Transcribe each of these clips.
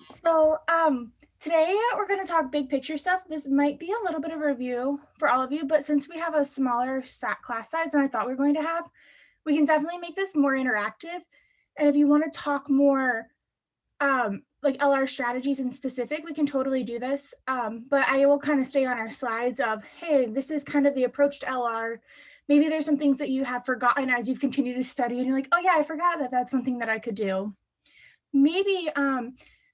Today we're going to talk big picture stuff. This might be a little bit of a review for all of you, but since we have a smaller class size than I thought we were going to have, we can definitely make this more interactive. And if you want to talk more like LR strategies in specific, we can totally do this. But I will kind of stay on our slides of, hey, this is kind of the approach to LR. Maybe there's some things that you have forgotten as you've continued to study and you're like, oh yeah, I forgot that that's one thing that I could do. Maybe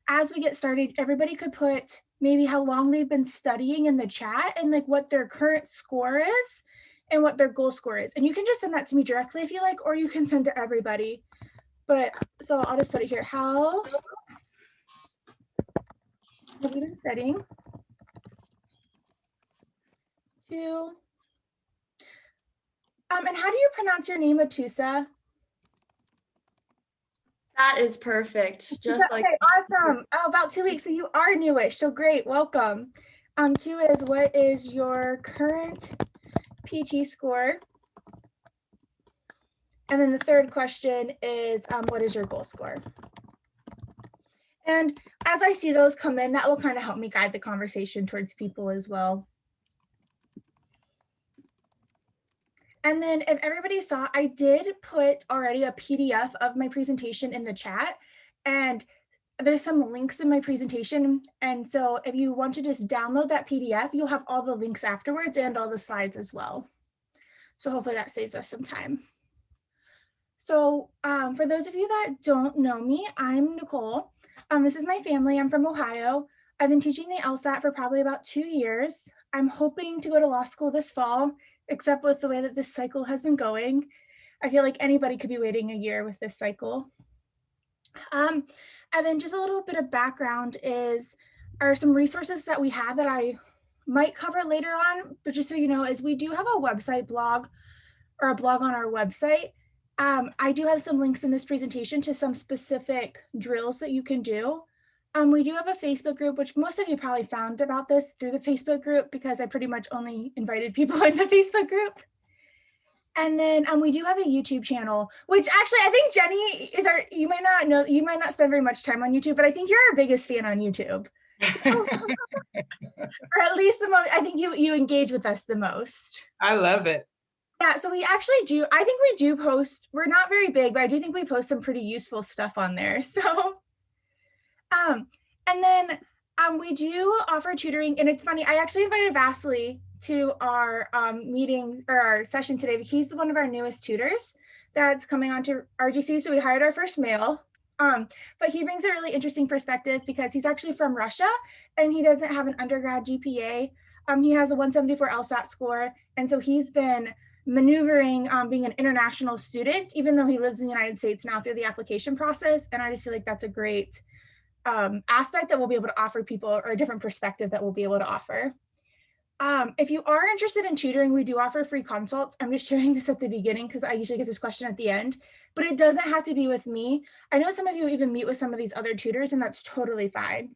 as we get started, everybody could put maybe how long they've been studying in the chat and like what their current score is and what their goal score is. And you can just send that to me directly if you like, or you can send to everybody. But so I'll just put it here. How have you been studying to, and how do you pronounce your name, Atusa? That is perfect. Just okay, like awesome. Oh, about 2 weeks. So you are newish. So great. Welcome. Two is, what is your current PT score? And then the third question is, what is your goal score? And as I see those come in, that will kind of help me guide the conversation towards people as well. And then if everybody saw, I did put already a PDF of my presentation in the chat, and there's some links in my presentation. And so if you want to just download that PDF, you'll have all the links afterwards and all the slides as well. So hopefully that saves us some time. So for those of you that don't know me, I'm Nicole. This is my family. I'm from Ohio. I've been teaching the Lsat for probably about 2 years. I'm hoping to go to law school this fall, except with the way that this cycle has been going. I feel like anybody could be waiting a year with this cycle. And then just a little bit of background are some resources that we have that I might cover later on, but just so you know, is we do have a website blog or a blog on our website. I do have some links in this presentation to some specific drills that you can do. We do have a Facebook group, which most of you probably found about this through the Facebook group because I pretty much only invited people in the Facebook group. And then we do have a YouTube channel, which actually I think Jenny is you might not know, you might not spend very much time on YouTube, but I think you're our biggest fan on YouTube. So, or at least the most, I think you engage with us the most. I love it. Yeah, so we actually do, I think we do post, we're not very big, but I do think we post some pretty useful stuff on there. So, and then we do offer tutoring, and it's funny, I actually invited Vasily to our meeting or our session today because he's one of our newest tutors that's coming on to RGC. So we hired our first male, but he brings a really interesting perspective because he's actually from Russia and he doesn't have an undergrad GPA. He has a 174 Lsat score, and so he's been maneuvering being an international student, even though he lives in the United States now through the application process. And I just feel like that's a great aspect that we'll be able to offer people, or a different perspective that we'll be able to offer. If you are interested in tutoring, we do offer free consults. I'm just sharing this at the beginning because I usually get this question at the end, but it doesn't have to be with me. I know some of you even meet with some of these other tutors, and that's totally fine.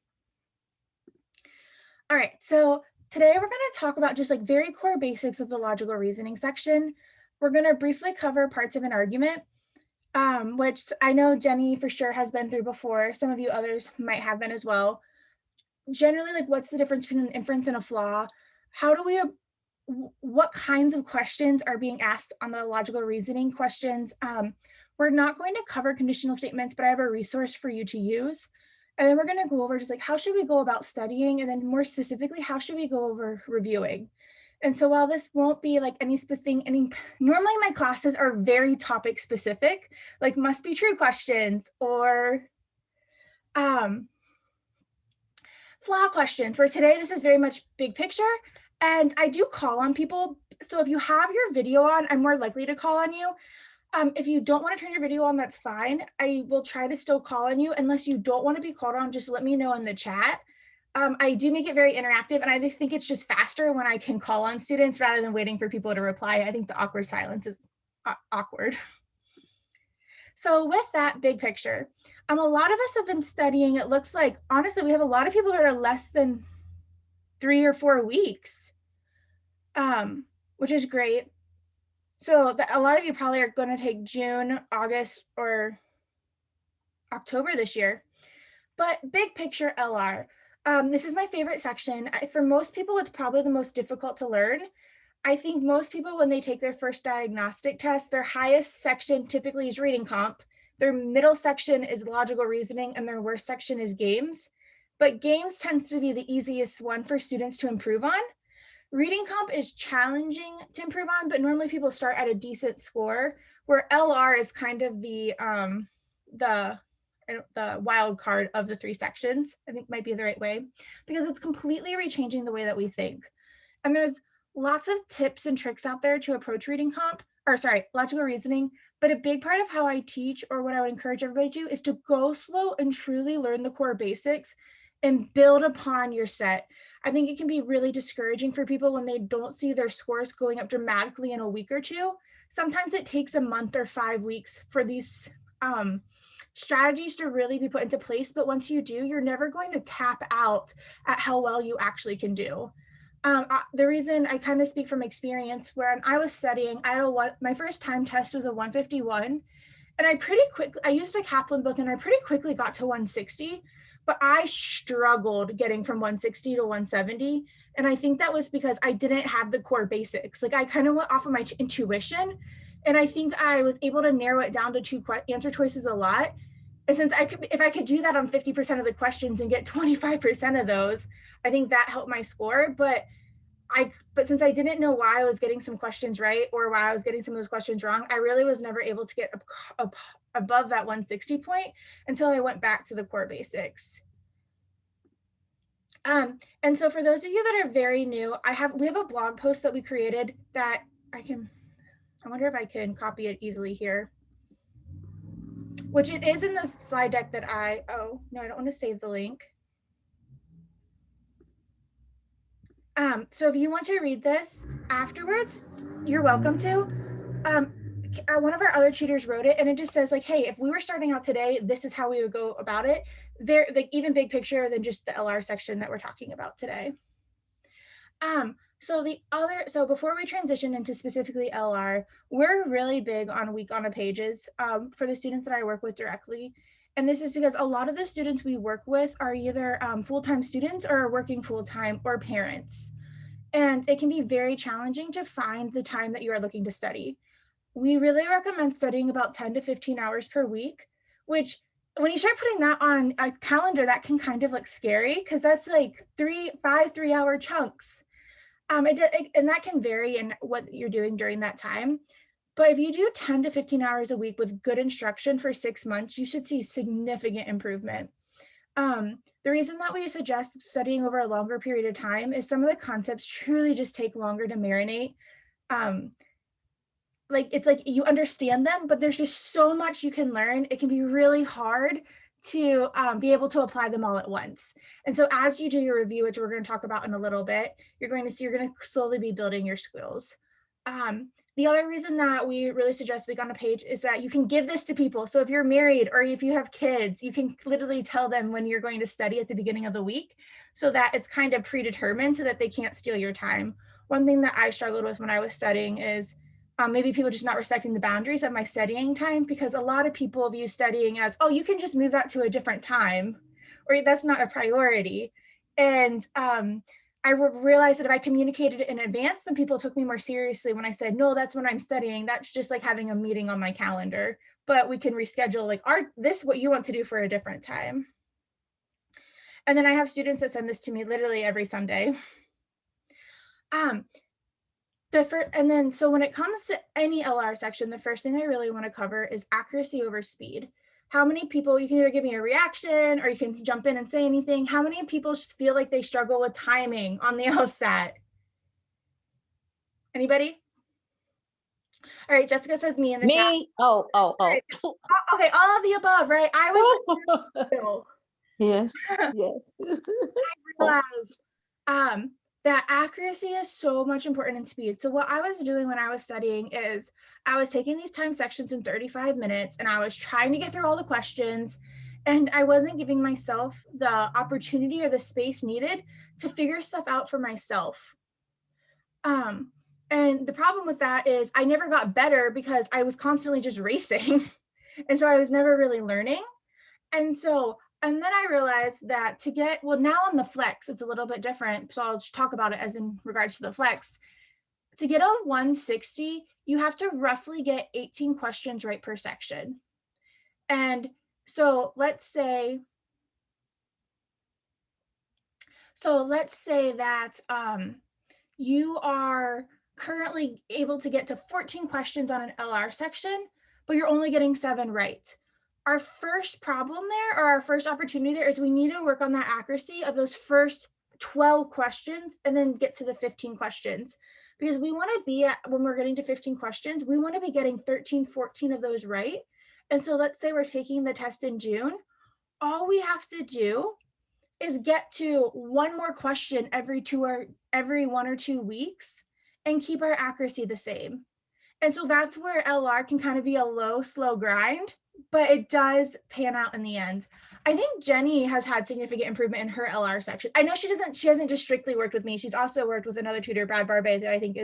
All right, so today we're going to talk about just like very core basics of the logical reasoning section. We're going to briefly cover parts of an argument, which I know Jenny for sure has been through before. Some of you others might have been as well. Generally, like, what's the difference between an inference and a flaw? How do we, what kinds of questions are being asked on the logical reasoning questions? We're not going to cover conditional statements, but I have a resource for you to use. And then we're going to go over just like, how should we go about studying? And then more specifically, how should we go over reviewing? And so while this won't be like any normally my classes are very topic specific, like must be true questions or flaw questions. For today, this is very much big picture. And I do call on people. So if you have your video on, I'm more likely to call on you. If you don't want to turn your video on, that's fine. I will try to still call on you. Unless you don't want to be called on, just let me know in the chat. I do make it very interactive, and I think it's just faster when I can call on students rather than waiting for people to reply. I think the awkward silence is awkward. So with that big picture, a lot of us have been studying, it looks like, honestly, we have a lot of people that are less than 3 or 4 weeks, which is great. So a lot of you probably are going to take June, August, or October this year. But big picture LR, this is my favorite section. For most people, it's probably the most difficult to learn. I think most people, when they take their first diagnostic test, their highest section typically is reading comp, their middle section is logical reasoning, and their worst section is games. But games tends to be the easiest one for students to improve on. Reading comp is challenging to improve on, but normally people start at a decent score, where LR is kind of the wild card of the three sections, I think might be the right way, because it's completely rechanging the way that we think. And there's lots of tips and tricks out there to approach reading comp, or sorry, logical reasoning. But a big part of how I teach, or what I would encourage everybody to do, is to go slow and truly learn the core basics and build upon your set. I think it can be really discouraging for people when they don't see their scores going up dramatically in a week or two. Sometimes it takes a month or 5 weeks for these strategies to really be put into place. But once you do, you're never going to tap out at how well you actually can do. The reason I kind of speak from experience, when I was studying, my first time test was a 151. And I used a Kaplan book and I pretty quickly got to 160, but I struggled getting from 160 to 170. And I think that was because I didn't have the core basics. Like I kind of went off of my intuition. And I think I was able to narrow it down to two answer choices a lot. And since if I could do that on 50% of the questions and get 25% of those, I think that helped my score. But since I didn't know why I was getting some questions right or why I was getting some of those questions wrong, I really was never able to get above that 160 point until I went back to the core basics. And so for those of you that are very new, we have a blog post that we created that I wonder if I can copy it easily here, which it is in the slide deck that oh no, I don't want to save the link. So if you want to read this afterwards, you're welcome to. One of our other tutors wrote it, and it just says like, hey, if we were starting out today, this is how we would go about it. They're like even big picture than just the LR section that we're talking about today. So before we transition into specifically LR, we're really big on week on a pages for the students that I work with directly. And this is because a lot of the students we work with are either full-time students or are working full-time or parents. And it can be very challenging to find the time that you are looking to study. We really recommend studying about 10 to 15 hours per week, which when you start putting that on a calendar, that can kind of look scary because that's like 5 3-hour chunks. And that can vary in what you're doing during that time. But if you do 10 to 15 hours a week with good instruction for 6 months, you should see significant improvement. The reason that we suggest studying over a longer period of time is some of the concepts truly just take longer to marinate. It's like you understand them, but there's just so much you can learn. It can be really hard to be able to apply them all at once. And so as you do your review, which we're going to talk about in a little bit, you're going to slowly be building your skills. The other reason that we really suggest week on a page is that you can give this to people. So if you're married or if you have kids, you can literally tell them when you're going to study at the beginning of the week so that it's kind of predetermined so that they can't steal your time. One thing that I struggled with when I was studying is maybe people just not respecting the boundaries of my studying time, because a lot of people view studying as, oh, you can just move that to a different time, or that's not a priority. And I realized that if I communicated it in advance, then people took me more seriously when I said, no, that's when I'm studying. That's just like having a meeting on my calendar, but we can reschedule like what you want to do for a different time. And then I have students that send this to me literally every Sunday. So when it comes to any LR section, the first thing I really want to cover is accuracy over speed. How many people, you can either give me a reaction or you can jump in and say anything. How many people feel like they struggle with timing on the Lsat? Anybody? All right, Jessica says me in the chat. Oh. Right. Okay, all of the above, right? I was Yes. I realized that accuracy is so much important in speed. So what I was doing when I was studying is I was taking these time sections in 35 minutes and I was trying to get through all the questions, and I wasn't giving myself the opportunity or the space needed to figure stuff out for myself. And the problem with that is I never got better because I was constantly just racing. And so I was never really learning. And so And then I realized that to get, well, now on the flex, it's a little bit different. So I'll just talk about it as in regards to the flex. To get a 160, you have to roughly get 18 questions right per section. And so let's say that you are currently able to get to 14 questions on an LR section, but you're only getting 7 right. Our first problem there, or our first opportunity there, is we need to work on that accuracy of those first 12 questions and then get to the 15 questions. Because we want to be at, when we're getting to 15 questions, we want to be getting 13, 14 of those right. And so let's say we're taking the test in June. All we have to do is get to one more question every 1 or 2 weeks and keep our accuracy the same. And so that's where LR can kind of be a low, slow grind, but it does pan out in the end. I think Jenny has had significant improvement in her LR section. I know she hasn't just strictly worked with me. She's also worked with another tutor, Brad Barbe, that I think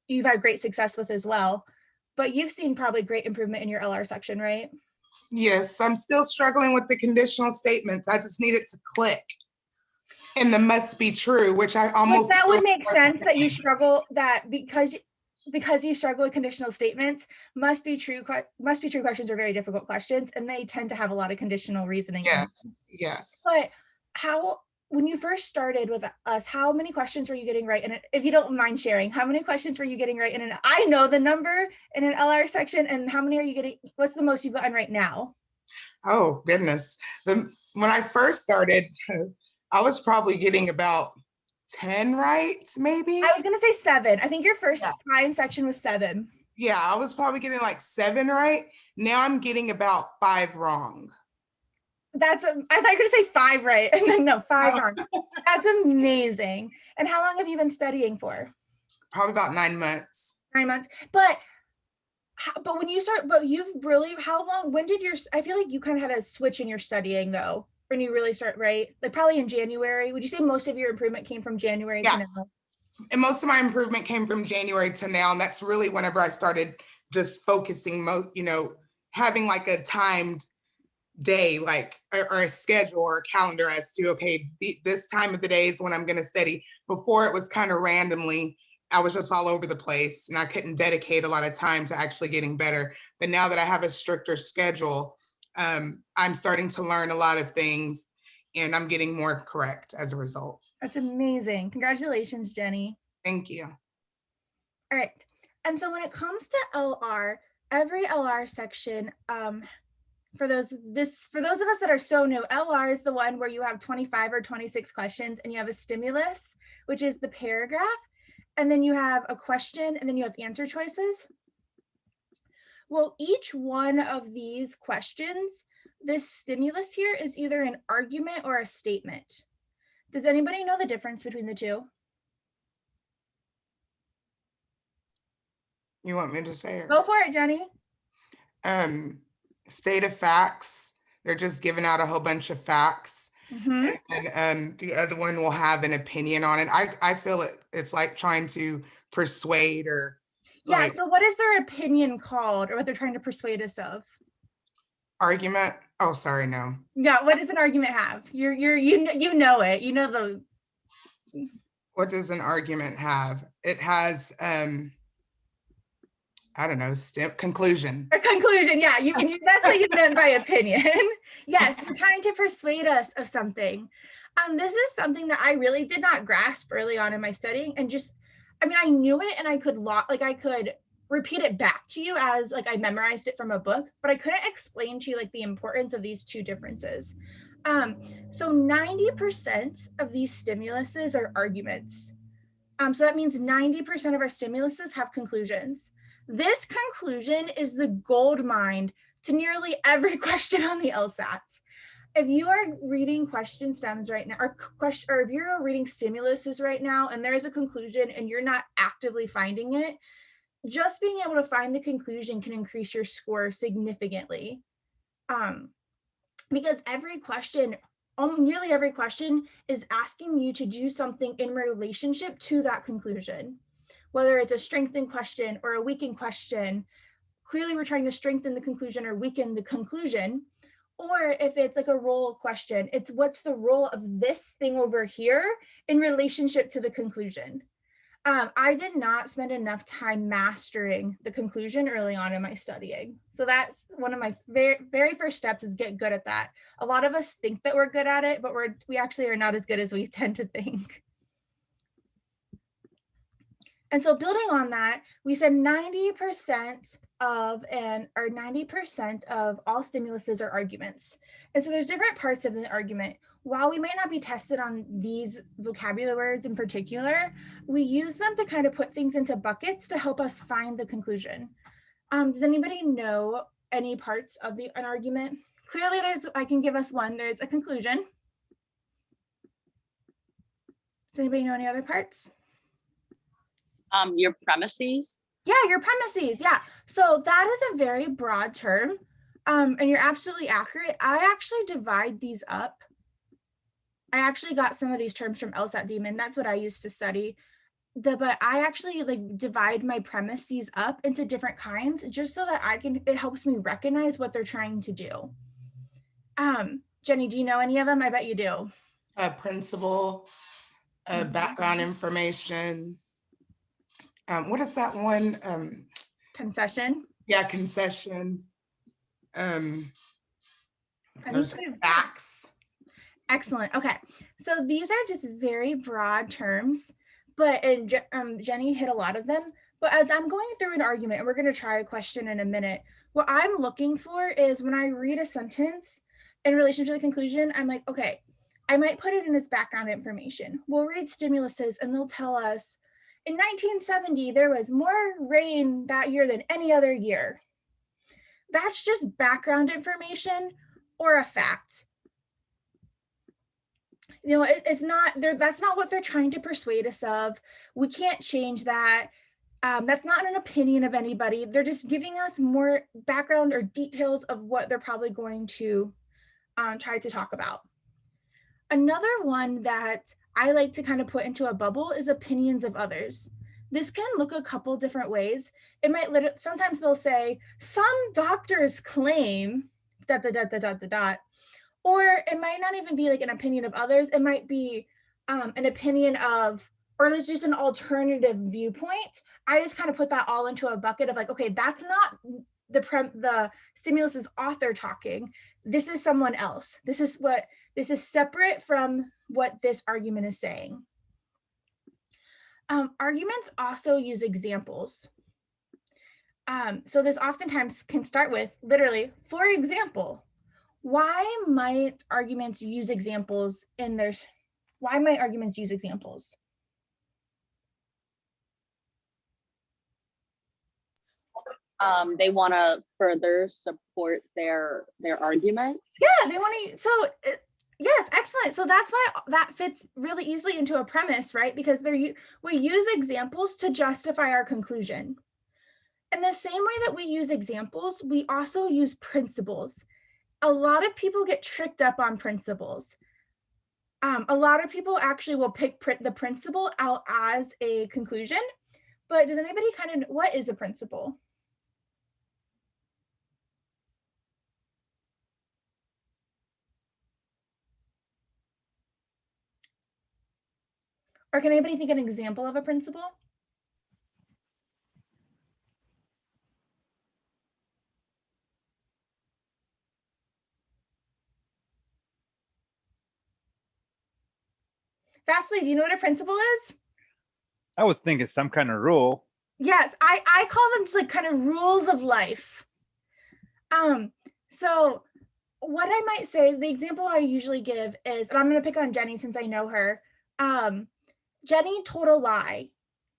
you've had great success with as well. But you've seen probably great improvement in your LR section, right? Yes, I'm still struggling with the conditional statements. I just need it to click. And the must be true, which I almost. But that would make sense that you struggle, that because you struggle with conditional statements, must be true questions are very difficult questions, and they tend to have a lot of conditional reasoning. Yes, yes. But when you first started with us, how many questions were you getting right? And if you don't mind sharing, how many questions were you getting right in I know the number in an LR section, and how many are you getting? What's the most you've gotten right now? Oh goodness. When I first started, I was probably getting about 10 right, maybe. I was gonna say 7. I think your first time section was 7. Yeah, I was probably getting like 7 right. Now I'm getting about 5 wrong. I thought you were gonna say 5 right, and then no, 5 wrong. That's amazing. And how long have you been studying for? Probably about 9 months. 9 months. But when you start, how long, when did I feel like you kind of had a switch in your studying though, when you really start, right? Like probably in January. Would you say most of your improvement came from January to now? And most of my improvement came from January to now. And that's really whenever I started just focusing, having like a timed day, like, or a schedule or a calendar as to, okay, this time of the day is when I'm going to study. Before it was kind of randomly. I was just all over the place and I couldn't dedicate a lot of time to actually getting better. But now that I have a stricter schedule, I'm starting to learn a lot of things and I'm getting more correct as a result. That's amazing. Congratulations, Jenny. Thank you. All right. And so when it comes to LR, every LR section, for those of us that are so new, LR is the one where you have 25 or 26 questions and you have a stimulus, which is the paragraph. And then you have a question, and then you have answer choices. Well, each one of these questions, this stimulus here is either an argument or a statement. Does anybody know the difference between the two? You want me to say it? Go for it, Jenny. State of facts. They're just giving out a whole bunch of facts. Mm-hmm. And the other one will have an opinion on it. I feel it's like trying to persuade or. Yeah. Like, so what is their opinion called, or what they're trying to persuade us of? Argument. Oh, sorry, no. Yeah. What does an argument have? You know it. You know the. What does an argument have? It has I don't know, conclusion. A conclusion, yeah. That's what you meant by opinion. Yes, you're trying to persuade us of something. This is something that I really did not grasp early on in my studying, and I knew it and I could repeat it back to you as like I memorized it from a book, but I couldn't explain to you like the importance of these two differences. So 90% of these stimuluses are arguments. So that means 90% of our stimuluses have conclusions. This conclusion is the gold mine to nearly every question on the Lsat. If you are reading question stems right now, or if you're reading stimuluses right now and there's a conclusion and you're not actively finding it, just being able to find the conclusion can increase your score significantly. Because nearly every question is asking you to do something in relationship to that conclusion. Whether it's a strengthened question or a weakened question, clearly we're trying to strengthen the conclusion or weaken the conclusion, Or if it's like a role question, it's what's the role of this thing over here in relationship to the conclusion. I did not spend enough time mastering the conclusion early on in my studying. So that's one of my very first steps, is get good at that. A lot of us think that we're good at it, but we actually are not as good as we tend to think. And so building on that, we said 90% of 90% of all stimuluses are arguments. And so there's different parts of the argument. While we might not be tested on these vocabulary words in particular, we use them to kind of put things into buckets to help us find the conclusion. Does anybody know any parts of an argument? Clearly I can give us one. There's a conclusion. Does anybody know any other parts? Your premises. Yeah, your premises. Yeah. So that is a very broad term. And you're absolutely accurate. I actually divide these up. I actually got some of these terms from Lsat Demon. That's what I used to study. But I actually like divide my premises up into different kinds just so that it helps me recognize what they're trying to do. Jenny, do you know any of them? I bet you do. Principle, background information. What is that one? Concession. Yeah, concession. Those facts. Excellent. Okay. So these are just very broad terms, but Jenny hit a lot of them. But as I'm going through an argument, and we're going to try a question in a minute, what I'm looking for is when I read a sentence in relation to the conclusion, I'm like, okay, I might put it in as background information. We'll read stimuluses and they'll tell us, in 1970, there was more rain that year than any other year. That's just background information or a fact. You know, it's not there. That's not what they're trying to persuade us of. We can't change that. That's not an opinion of anybody. They're just giving us more background or details of what they're probably going to try to talk about. Another one that I like to kind of put into a bubble is opinions of others. This can look a couple different ways. It might sometimes they'll say, some doctors claim ... Or it might not even be like an opinion of others. It might be an opinion of, or there's just an alternative viewpoint. I just kind of put that all into a bucket of like, okay, that's not the stimulus's author talking. This is someone else. This is separate from what this argument is saying. Arguments also use examples. So this oftentimes can start with literally, for example. Why might arguments use examples in their, why might arguments use examples? They want to further support their argument. Yeah, they want to, so yes, excellent. So that's why that fits really easily into a premise, right? Because we use examples to justify our conclusion. In the same way that we use examples, we also use principles. A lot of people get tricked up on principles. A lot of people actually will pick the principle out as a conclusion, but does anybody kind of, what is a principle? Or can anybody think of an example of a principle? Fastly, do you know what a principle is? I was thinking some kind of rule. Yes, I call them just like kind of rules of life. So what I might say, the example I usually give is, and I'm going to pick on Jenny since I know her. Jenny told a lie.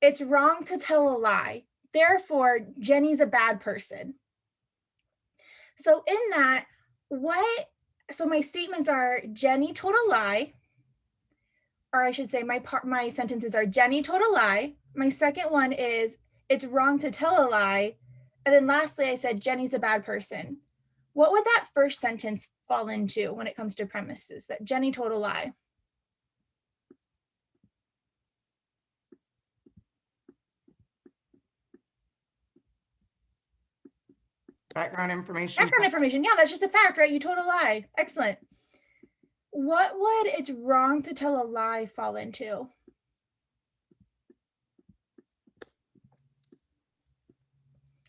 It's wrong to tell a lie. Therefore, Jenny's a bad person. So in that, so my statements are Jenny told a lie, or I should say my sentences are Jenny told a lie. My second one is it's wrong to tell a lie. And then lastly, I said Jenny's a bad person. What would that first sentence fall into when it comes to premises, that Jenny told a lie? Background information. Background information. Yeah, that's just a fact, right? You told a lie. Excellent. What would "it's wrong to tell a lie" fall into?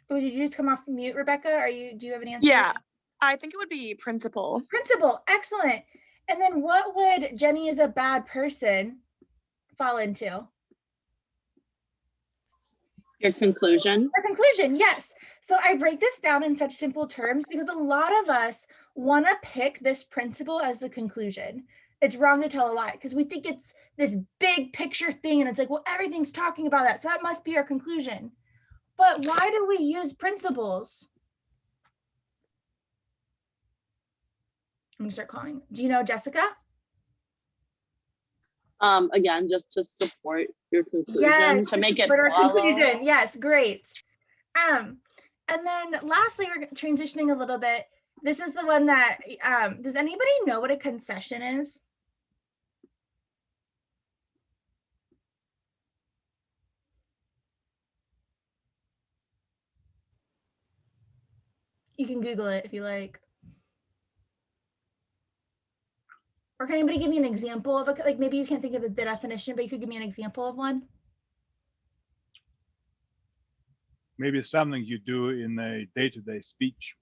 Oh, did you just come off mute, Rebecca? Do you have an answer? Yeah, I think it would be principle. Principle. Excellent. And then what would "Jenny is a bad person" fall into? Your conclusion. Our conclusion, yes. So I break this down in such simple terms because a lot of us want to pick this principle as the conclusion. It's wrong to tell a lie because we think it's this big picture thing, and it's like, well, everything's talking about that, so that must be our conclusion. But why do we use principles? I'm gonna start calling. Do you know, Jessica? Again, just to support your conclusion, to make it support our follow. conclusion. Yes, great. And then lastly, we're transitioning a little bit. This is the one that, does anybody know what a concession is? You can Google it if you like. Or can anybody give me an example of like maybe you can't think of the definition, but you could give me an example of one? Maybe something you do in a day-to-day speech.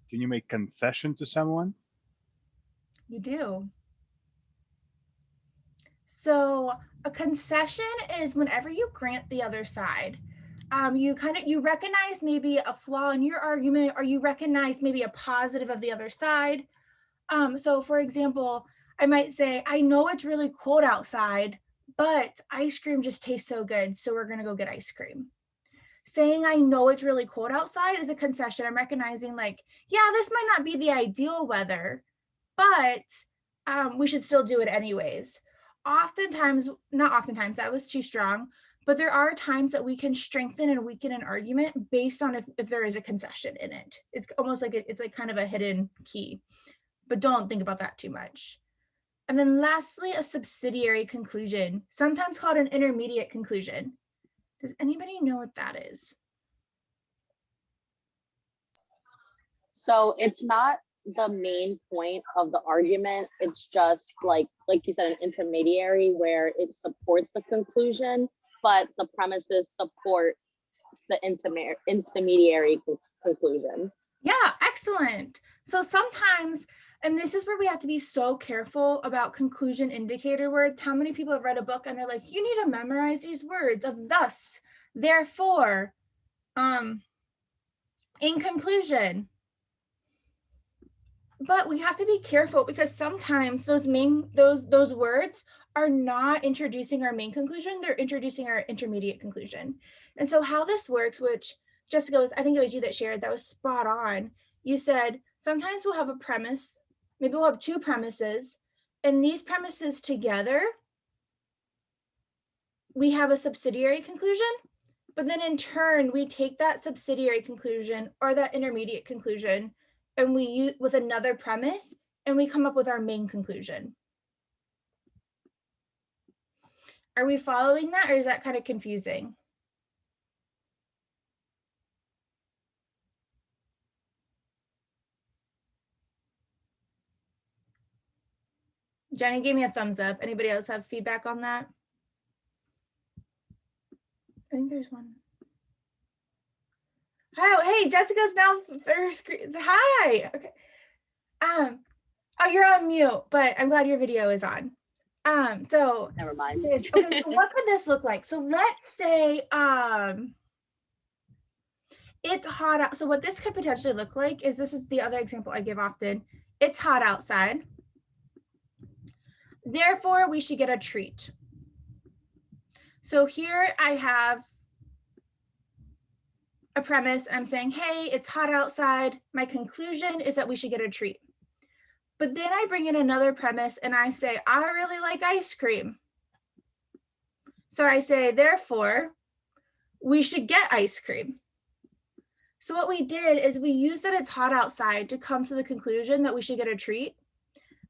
Can you make concession to someone? You do. So a concession is whenever you grant the other side. You recognize maybe a flaw in your argument, or you recognize maybe a positive of the other side. So for example, I might say, I know it's really cold outside, but ice cream just tastes so good, so we're gonna go get ice cream. Saying I know it's really cold outside is a concession. I'm recognizing like, yeah, this might not be the ideal weather, but we should still do it anyways. Oftentimes, not oftentimes, that was too strong, but there are times that we can strengthen and weaken an argument based on if there is a concession in it. It's almost like it's like kind of a hidden key, but don't think about that too much. And then lastly, a subsidiary conclusion, sometimes called an intermediate conclusion. Does anybody know what that is? So it's not the main point of the argument. It's just like you said, an intermediary where it supports the conclusion, but the premises support the intermediary conclusion. Yeah, excellent. So sometimes, and this is where we have to be so careful about conclusion indicator words. How many people have read a book and they're like, you need to memorize these words of thus, therefore, in conclusion. But we have to be careful because sometimes those words are not introducing our main conclusion, they're introducing our intermediate conclusion. And so how this works, which Jessica was, I think it was you that shared, that was spot on. You said, sometimes we'll have a premise, maybe we'll have two premises, and these premises together, we have a subsidiary conclusion, but then in turn, we take that subsidiary conclusion or that intermediate conclusion and we use with another premise and we come up with our main conclusion. Are we following that, or is that kind of confusing? Jenny gave me a thumbs up. Anybody else have feedback on that? I think there's one. Oh, hey, Jessica's now first. Hi. Okay. Oh, you're on mute, but I'm glad your video is on. So Never mind. okay, so what could this look like? So let's say it's hot out. So what this could potentially look like is, this is the other example I give often. It's hot outside. Therefore, we should get a treat. So here I have a premise. I'm saying, hey, it's hot outside. My conclusion is that we should get a treat. But then I bring in another premise and I say, I really like ice cream. So I say, therefore, we should get ice cream. So what we did is we used that it's hot outside to come to the conclusion that we should get a treat.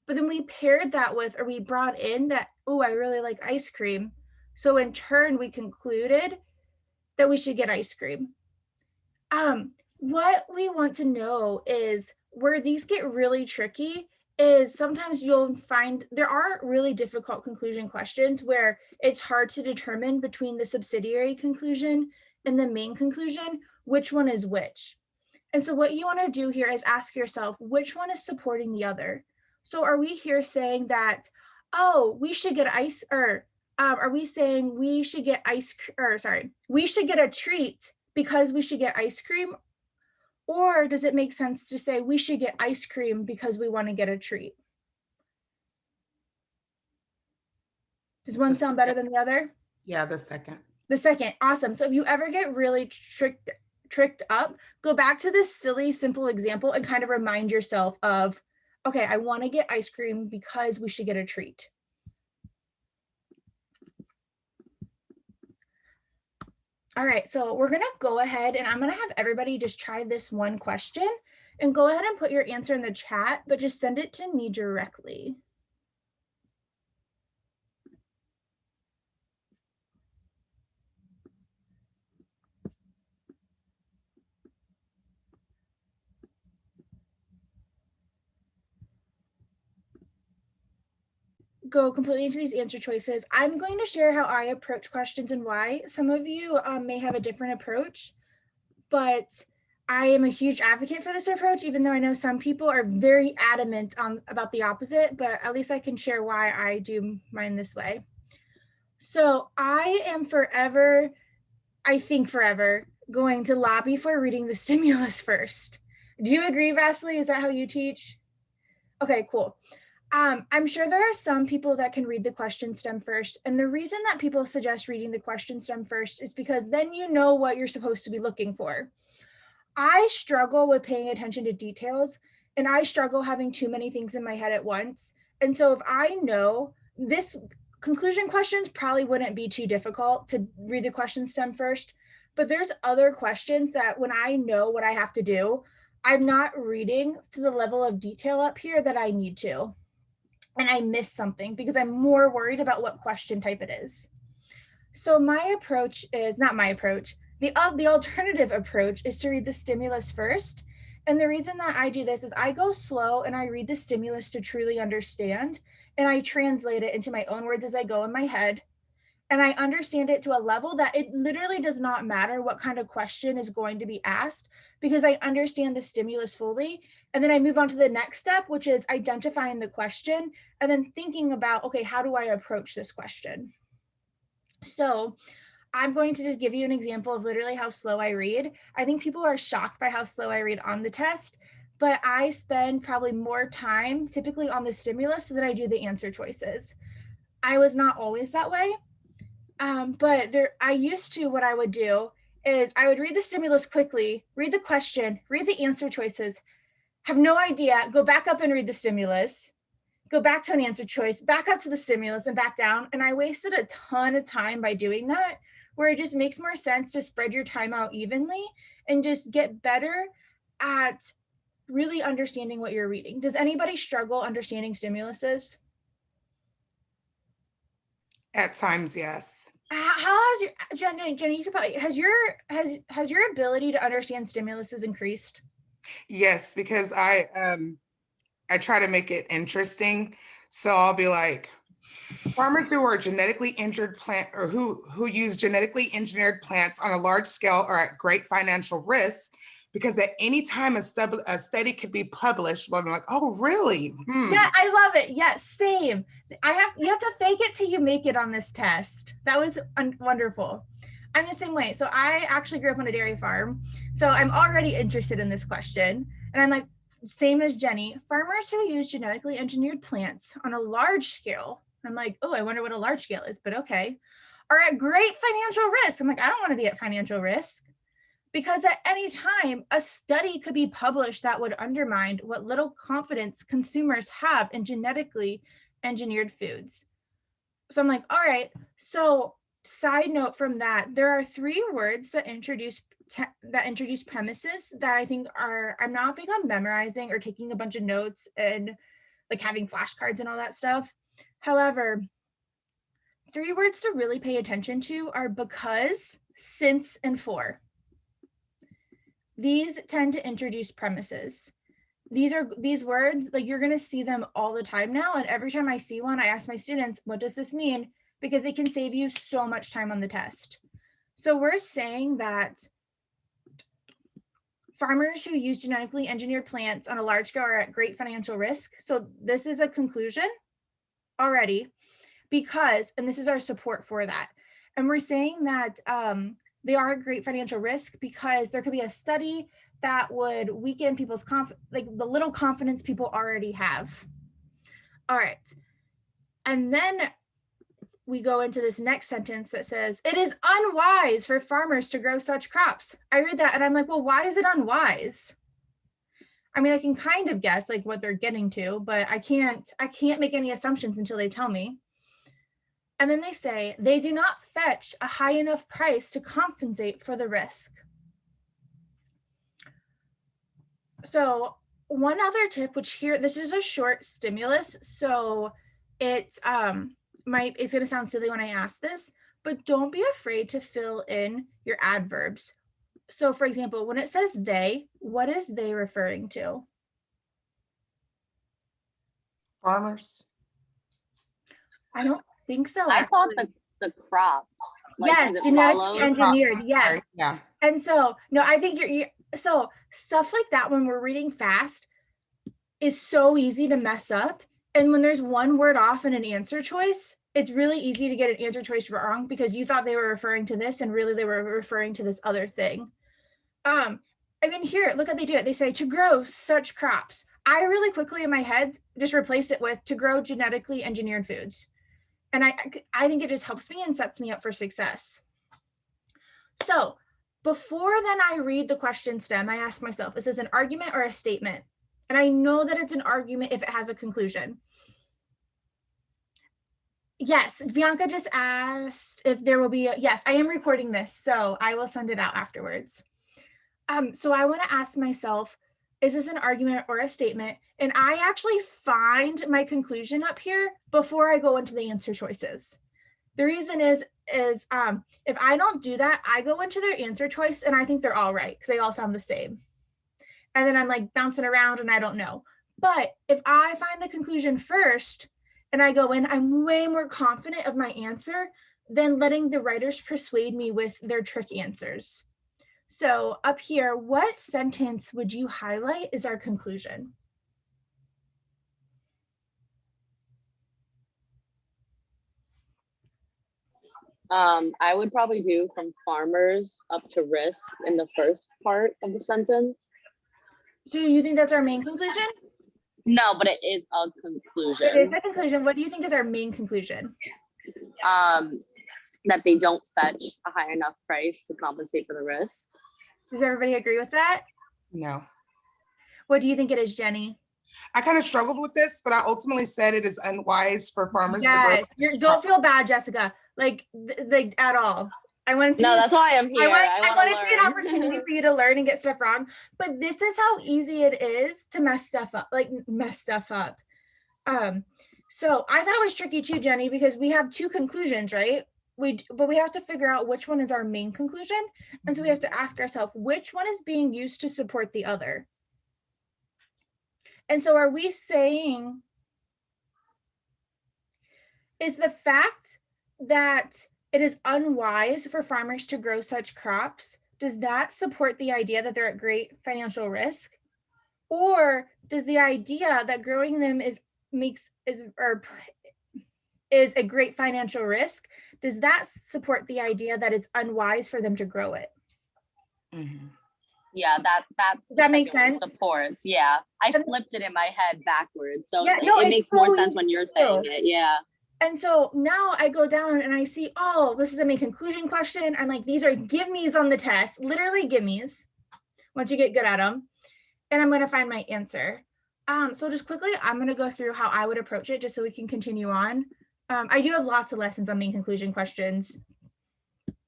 But then we paired that with, or we brought in that, oh, I really like ice cream. So in turn, we concluded that we should get ice cream. what we want to know is where these get really tricky is sometimes you'll find there are really difficult conclusion questions where it's hard to determine between the subsidiary conclusion and the main conclusion, which one is which. And so what you want to do here is ask yourself, which one is supporting the other? So are we here saying that, oh, we should get ice, or are we saying we should get we should get a treat because we should get ice cream? Or does it make sense to say we should get ice cream because we want to get a treat? Does one sound better than the other? Yeah, the second. The second, awesome. So if you ever get really tricked up, go back to this silly, simple example and kind of remind yourself of, okay, I want to get ice cream because we should get a treat. All right, so we're gonna go ahead and I'm gonna have everybody just try this one question and go ahead and put your answer in the chat, but just send it to me directly. Go completely into these answer choices. I'm going to share how I approach questions and why. Some of you may have a different approach, but I am a huge advocate for this approach, even though I know some people are very adamant about the opposite, but at least I can share why I do mine this way. So I am forever, I think forever, going to lobby for reading the stimulus first. Do you agree, Vasily? Is that how you teach? Okay, cool. I'm sure there are some people that can read the question stem first. And the reason that people suggest reading the question stem first is because then you know what you're supposed to be looking for. I struggle with paying attention to details, and I struggle having too many things in my head at once. And so if I know this conclusion questions probably wouldn't be too difficult to read the question stem first, but there's other questions that when I know what I have to do, I'm not reading to the level of detail up here that I need to. And I miss something because I'm more worried about what question type it is. So my approach is not my approach. The alternative approach is to read the stimulus first. And the reason that I do this is I go slow and I read the stimulus to truly understand. And I translate it into my own words as I go in my head. And I understand it to a level that it literally does not matter what kind of question is going to be asked because I understand the stimulus fully. And then I move on to the next step, which is identifying the question and then thinking about, okay, how do I approach this question? So I'm going to just give you an example of literally how slow I read. I think people are shocked by how slow I read on the test, but I spend probably more time typically on the stimulus than I do the answer choices. I was not always that way. But I used to, what I would do is I would read the stimulus quickly, read the question, read the answer choices, have no idea, go back up and read the stimulus, go back to an answer choice, back up to the stimulus and back down. And I wasted a ton of time by doing that, where it just makes more sense to spread your time out evenly and just get better at really understanding what you're reading. Does anybody struggle understanding stimuluses? At times, yes. How has your Jenny, you could probably has your ability to understand stimuluses increased? Yes, because I try to make it interesting. So I'll be like, farmers who are genetically injured plant or who use genetically engineered plants on a large scale are at great financial risk because at any time a study could be published. Well, I'm like, oh, really? Yeah, I love it. Yes, same. You have to fake it till you make it on this test. That was wonderful. I'm the same way. So I actually grew up on a dairy farm. So I'm already interested in this question. And I'm like, same as Jenny, farmers who use genetically engineered plants on a large scale. I'm like, oh, I wonder what a large scale is, but okay, are at great financial risk. I'm like, I don't want to be at financial risk. Because at any time, a study could be published that would undermine what little confidence consumers have in genetically engineered foods. So I'm like, all right. So side note from that, there are 3 words that introduce premises that I think I'm not big on memorizing or taking a bunch of notes and like having flashcards and all that stuff. However, 3 words to really pay attention to are because, since, and for. these tend to introduce premises. These words, like you're gonna see them all the time now. And every time I see one, I ask my students, what does this mean? Because it can save you so much time on the test. So we're saying that farmers who use genetically engineered plants on a large scale are at great financial risk. So this is a conclusion already because, and this is our support for that. And we're saying that they are at great financial risk because there could be a study that would weaken people's like the little confidence people already have. All right. And then we go into this next sentence that says, it is unwise for farmers to grow such crops. I read that and I'm like, well, why is it unwise? I mean, I can kind of guess like what they're getting to, but I can't make any assumptions until they tell me. And then they say, they do not fetch a high enough price to compensate for the risk. So one other tip, which here, this is a short stimulus, so it's going to sound silly when I ask this, but don't be afraid to fill in your adverbs. So for example, when it says they, what is they referring to? Farmers. I don't think so. I thought actually. the crop. Like, Yes, it genetically follows? engineered, Sorry, yes. yeah. And so, no, I think so stuff like that when we're reading fast is so easy to mess up. And when there's one word off in an answer choice, it's really easy to get an answer choice wrong because you thought they were referring to this and really they were referring to this other thing. I mean, here, look how they do it. They say to grow such crops. I really quickly in my head just replace it with to grow genetically engineered foods. And I think it just helps me and sets me up for success. So before then I read the question stem, I ask myself, is this an argument or a statement? And I know that it's an argument if it has a conclusion. Yes, Bianca just asked if there will be yes, I am recording this, so I will send it out afterwards. So I want to ask myself, is this an argument or a statement? And I actually find my conclusion up here before I go into the answer choices. The reason is if I don't do that, I go into their answer choice and I think they're all right because they all sound the same. And then I'm like bouncing around and I don't know. But if I find the conclusion first and I go in, I'm way more confident of my answer than letting the writers persuade me with their trick answers. So up here, what sentence would you highlight as our conclusion? I would probably do from farmers up to risk in the first part of the sentence. So you think that's our main conclusion? No, but it is a conclusion. It is the conclusion. What do you think is our main conclusion? That they don't fetch a high enough price to compensate for the risk. Does everybody agree with that? No. What do you think it is, Jenny? I kind of struggled with this, but I ultimately said it is unwise for farmers to Yes, grow. don't feel bad, Jessica. Like at all. I wanted to No, that's why I'm here. I wanted to be an opportunity for you to learn and get stuff wrong. But this is how easy it is to mess stuff up. So I thought it was tricky too, Jenny, because we have two conclusions, right? But we have to figure out which one is our main conclusion. And so we have to ask ourselves, which one is being used to support the other? And so are we saying, is the fact that it is unwise for farmers to grow such crops, does that support the idea that they're at great financial risk? Or does the idea that growing them is a great financial risk, does that support the idea that it's unwise for them to grow it? Mm-hmm. Yeah, that makes sense. Supports. Yeah, I flipped it in my head backwards, so yeah, no, it makes so more sense when you're saying it. Yeah. And so now I go down and I see, oh, this is a main conclusion question. I'm like, these are give-me's on the test, literally give-me's once you get good at them. And I'm going to find my answer. So just quickly, I'm going to go through how I would approach it just so we can continue on. I do have lots of lessons on main conclusion questions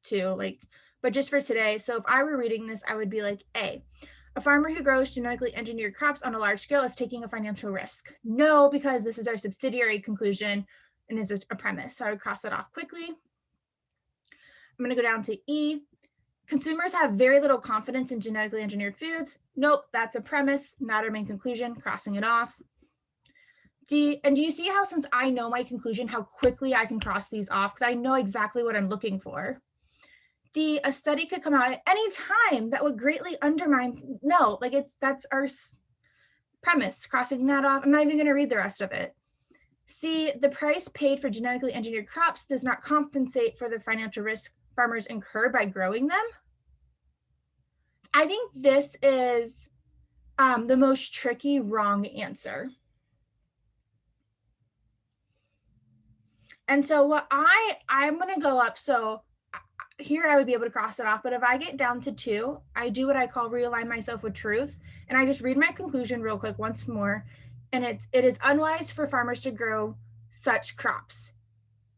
too, but just for today. So if I were reading this, I would be like, A, a farmer who grows genetically engineered crops on a large scale is taking a financial risk. No, because this is our subsidiary conclusion and is a premise. So I would cross that off quickly. I'm going to go down to E. Consumers have very little confidence in genetically engineered foods. Nope, that's a premise, not our main conclusion, crossing it off. D, and do you see how, since I know my conclusion, how quickly I can cross these off because I know exactly what I'm looking for. D, a study could come out at any time that would greatly undermine, no, like that's our premise, crossing that off. I'm not even going to read the rest of it. C, the price paid for genetically engineered crops does not compensate for the financial risk farmers incur by growing them. I think this is the most tricky wrong answer. And so what I'm going to go up. So here I would be able to cross it off. But if I get down to 2, I do what I call realign myself with truth. And I just read my conclusion real quick once more. And it is unwise for farmers to grow such crops.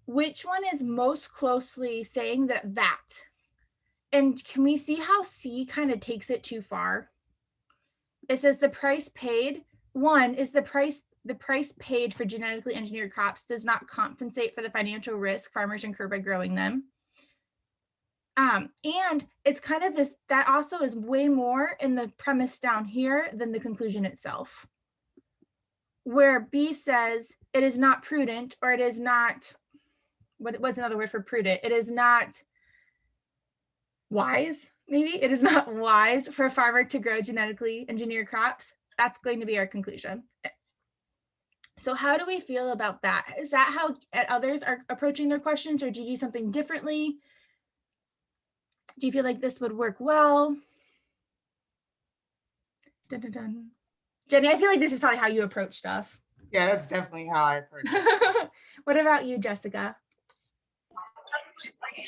Which one is most closely saying that? And can we see how C kind of takes it too far? It says the price paid, one is the price paid for genetically engineered crops does not compensate for the financial risk farmers incur by growing them. And it's kind of this, that also is way more in the premise down here than the conclusion itself. Where B says it is not prudent, or it is not, what's another word for prudent? It is not wise, maybe. It is not wise for a farmer to grow genetically engineered crops. That's going to be our conclusion. So how do we feel about that? Is that how others are approaching their questions, or do you do something differently? Do you feel like this would work well? Dun, dun, dun. Jenny, I feel like this is probably how you approach stuff. Yeah, that's definitely how I approach it. What about you, Jessica?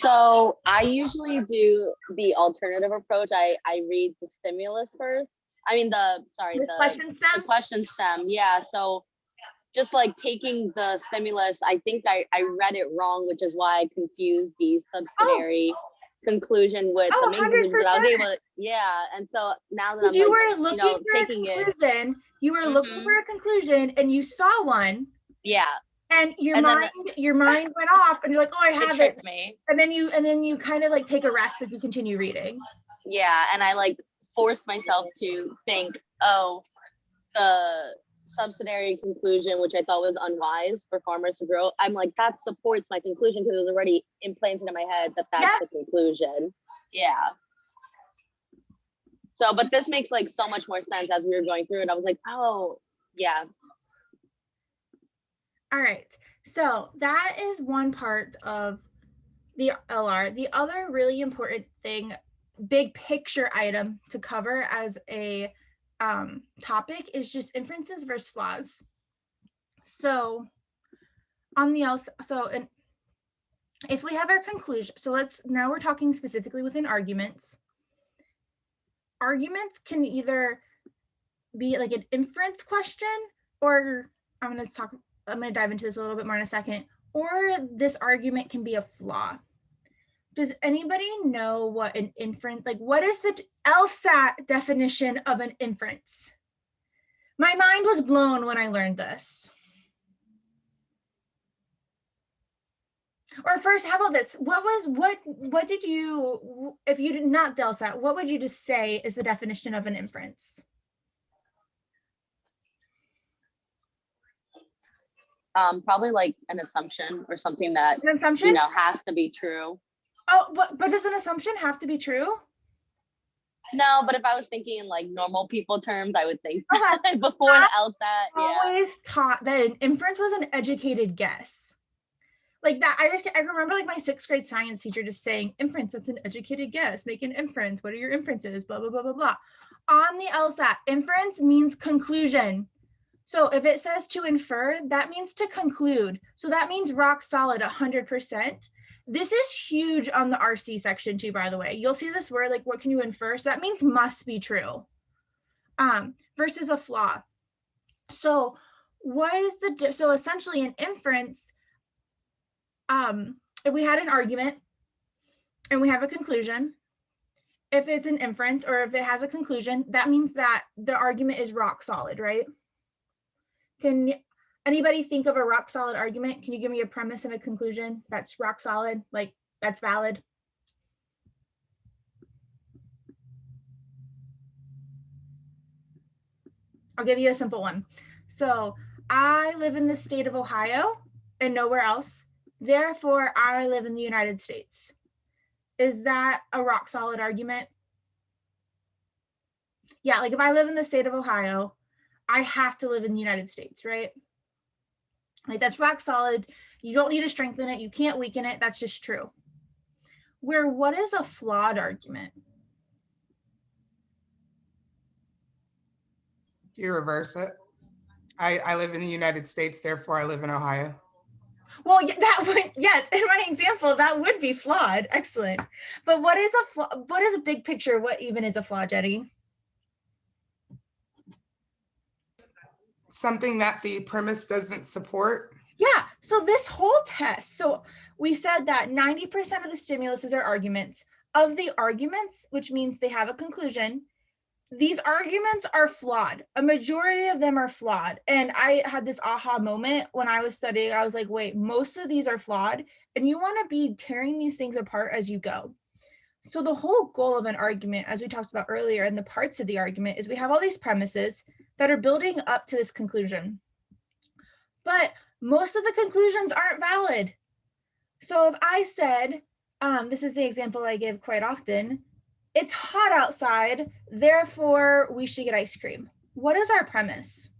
So I usually do the alternative approach. I read the stimulus first. I mean, the Question stem? The question stem. Yeah. So just like taking the stimulus, I think I read it wrong, which is why I confused the subsidiary conclusion with the main conclusion. But I was able to, yeah. And so now that I'm you like, were looking for taking a conclusion, you were looking for a conclusion, and you saw one. Yeah. And your mind went off, and you're like, oh, I have it. Me. And then you kind of like take a rest as you continue reading. Yeah, and I like forced myself to think, oh, the subsidiary conclusion, which I thought was unwise for farmers to grow. I'm like, that supports my conclusion because it was already implanted in my head that that's the conclusion. Yeah. So, but this makes like so much more sense as we were going through it. I was like, oh, yeah. All right, so that is one part of the LR. The other really important thing, big picture item to cover as a topic is just inferences versus flaws. So on the Lsat, if we have our conclusion, so now we're talking specifically within arguments. Arguments can either be like an inference question, or I'm going to dive into this a little bit more in a second, or this argument can be a flaw. Does anybody know what an inference, like what is the Lsat definition of an inference? My mind was blown when I learned this. Or first, how about this? What did you, if you did not the Lsat, what would you just say is the definition of an inference? Probably like an assumption or something that an assumption? Has to be true. Oh, but does an assumption have to be true? No, but if I was thinking in like normal people terms, I would think before the Lsat. I always taught that an inference was an educated guess. Like that, I remember like my 6th grade science teacher just saying, inference, that's an educated guess, make an inference, what are your inferences, blah, blah, blah, blah, blah. On the Lsat, inference means conclusion. So if it says to infer, that means to conclude. So that means rock solid 100%. This is huge on the RC section too, by the way. You'll see this word, like, what can you infer? So that means must be true, versus a flaw. So what is so essentially an inference, if we had an argument and we have a conclusion, if it's an inference or if it has a conclusion, that means that the argument is rock solid, right? Can anybody think of a rock solid argument? Can you give me a premise and a conclusion that's rock solid, like that's valid? I'll give you a simple one. So I live in the state of Ohio and nowhere else. Therefore, I live in the United States. Is that a rock solid argument? Yeah, like if I live in the state of Ohio, I have to live in the United States, right? Like that's rock solid. You don't need to strengthen it. You can't weaken it. That's just true. Where what is a flawed argument? You reverse it. I live in the United States, therefore I live in Ohio. Well, that would, yes, in my example, that would be flawed. Excellent. But what is a big picture? What even is a flaw, Jenny? Something that the premise doesn't support. Yeah, so this whole test, so we said that 90% of the stimuluses are arguments. Of the arguments, which means they have a conclusion, these arguments are flawed. A majority of them are flawed. And I had this aha moment when I was studying. I was like, wait, most of these are flawed. And you want to be tearing these things apart as you go. So the whole goal of an argument, as we talked about earlier, and the parts of the argument is we have all these premises that are building up to this conclusion. But most of the conclusions aren't valid. So if I said, this is the example I give quite often, it's hot outside, therefore we should get ice cream. What is our premise?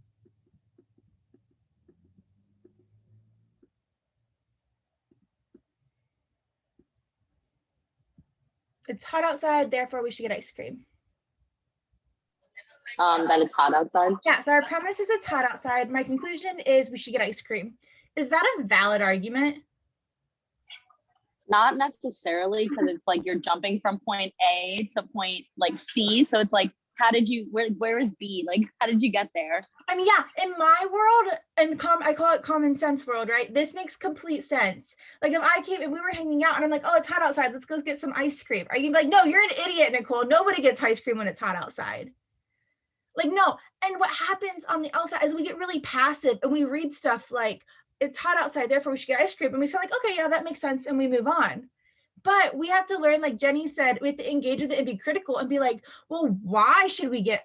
It's hot outside, therefore we should get ice cream. That it's hot outside. Yeah, so our premise is it's hot outside. My conclusion is we should get ice cream. Is that a valid argument? Not necessarily, because it's like you're jumping from point A to point like C. So it's like, how did you, where is B? Like, how did you get there? I mean, yeah, in my world, and I call it common sense world, right? This makes complete sense. Like if we were hanging out and I'm like, oh, it's hot outside, let's go get some ice cream. Are you like, no, you're an idiot, Nicole. Nobody gets ice cream when it's hot outside. Like, no. And what happens on the outside is we get really passive and we read stuff like, it's hot outside, therefore we should get ice cream. And we say like, okay, yeah, that makes sense. And we move on. But we have to learn, like Jenny said, we have to engage with it and be critical and be like, well, why should we get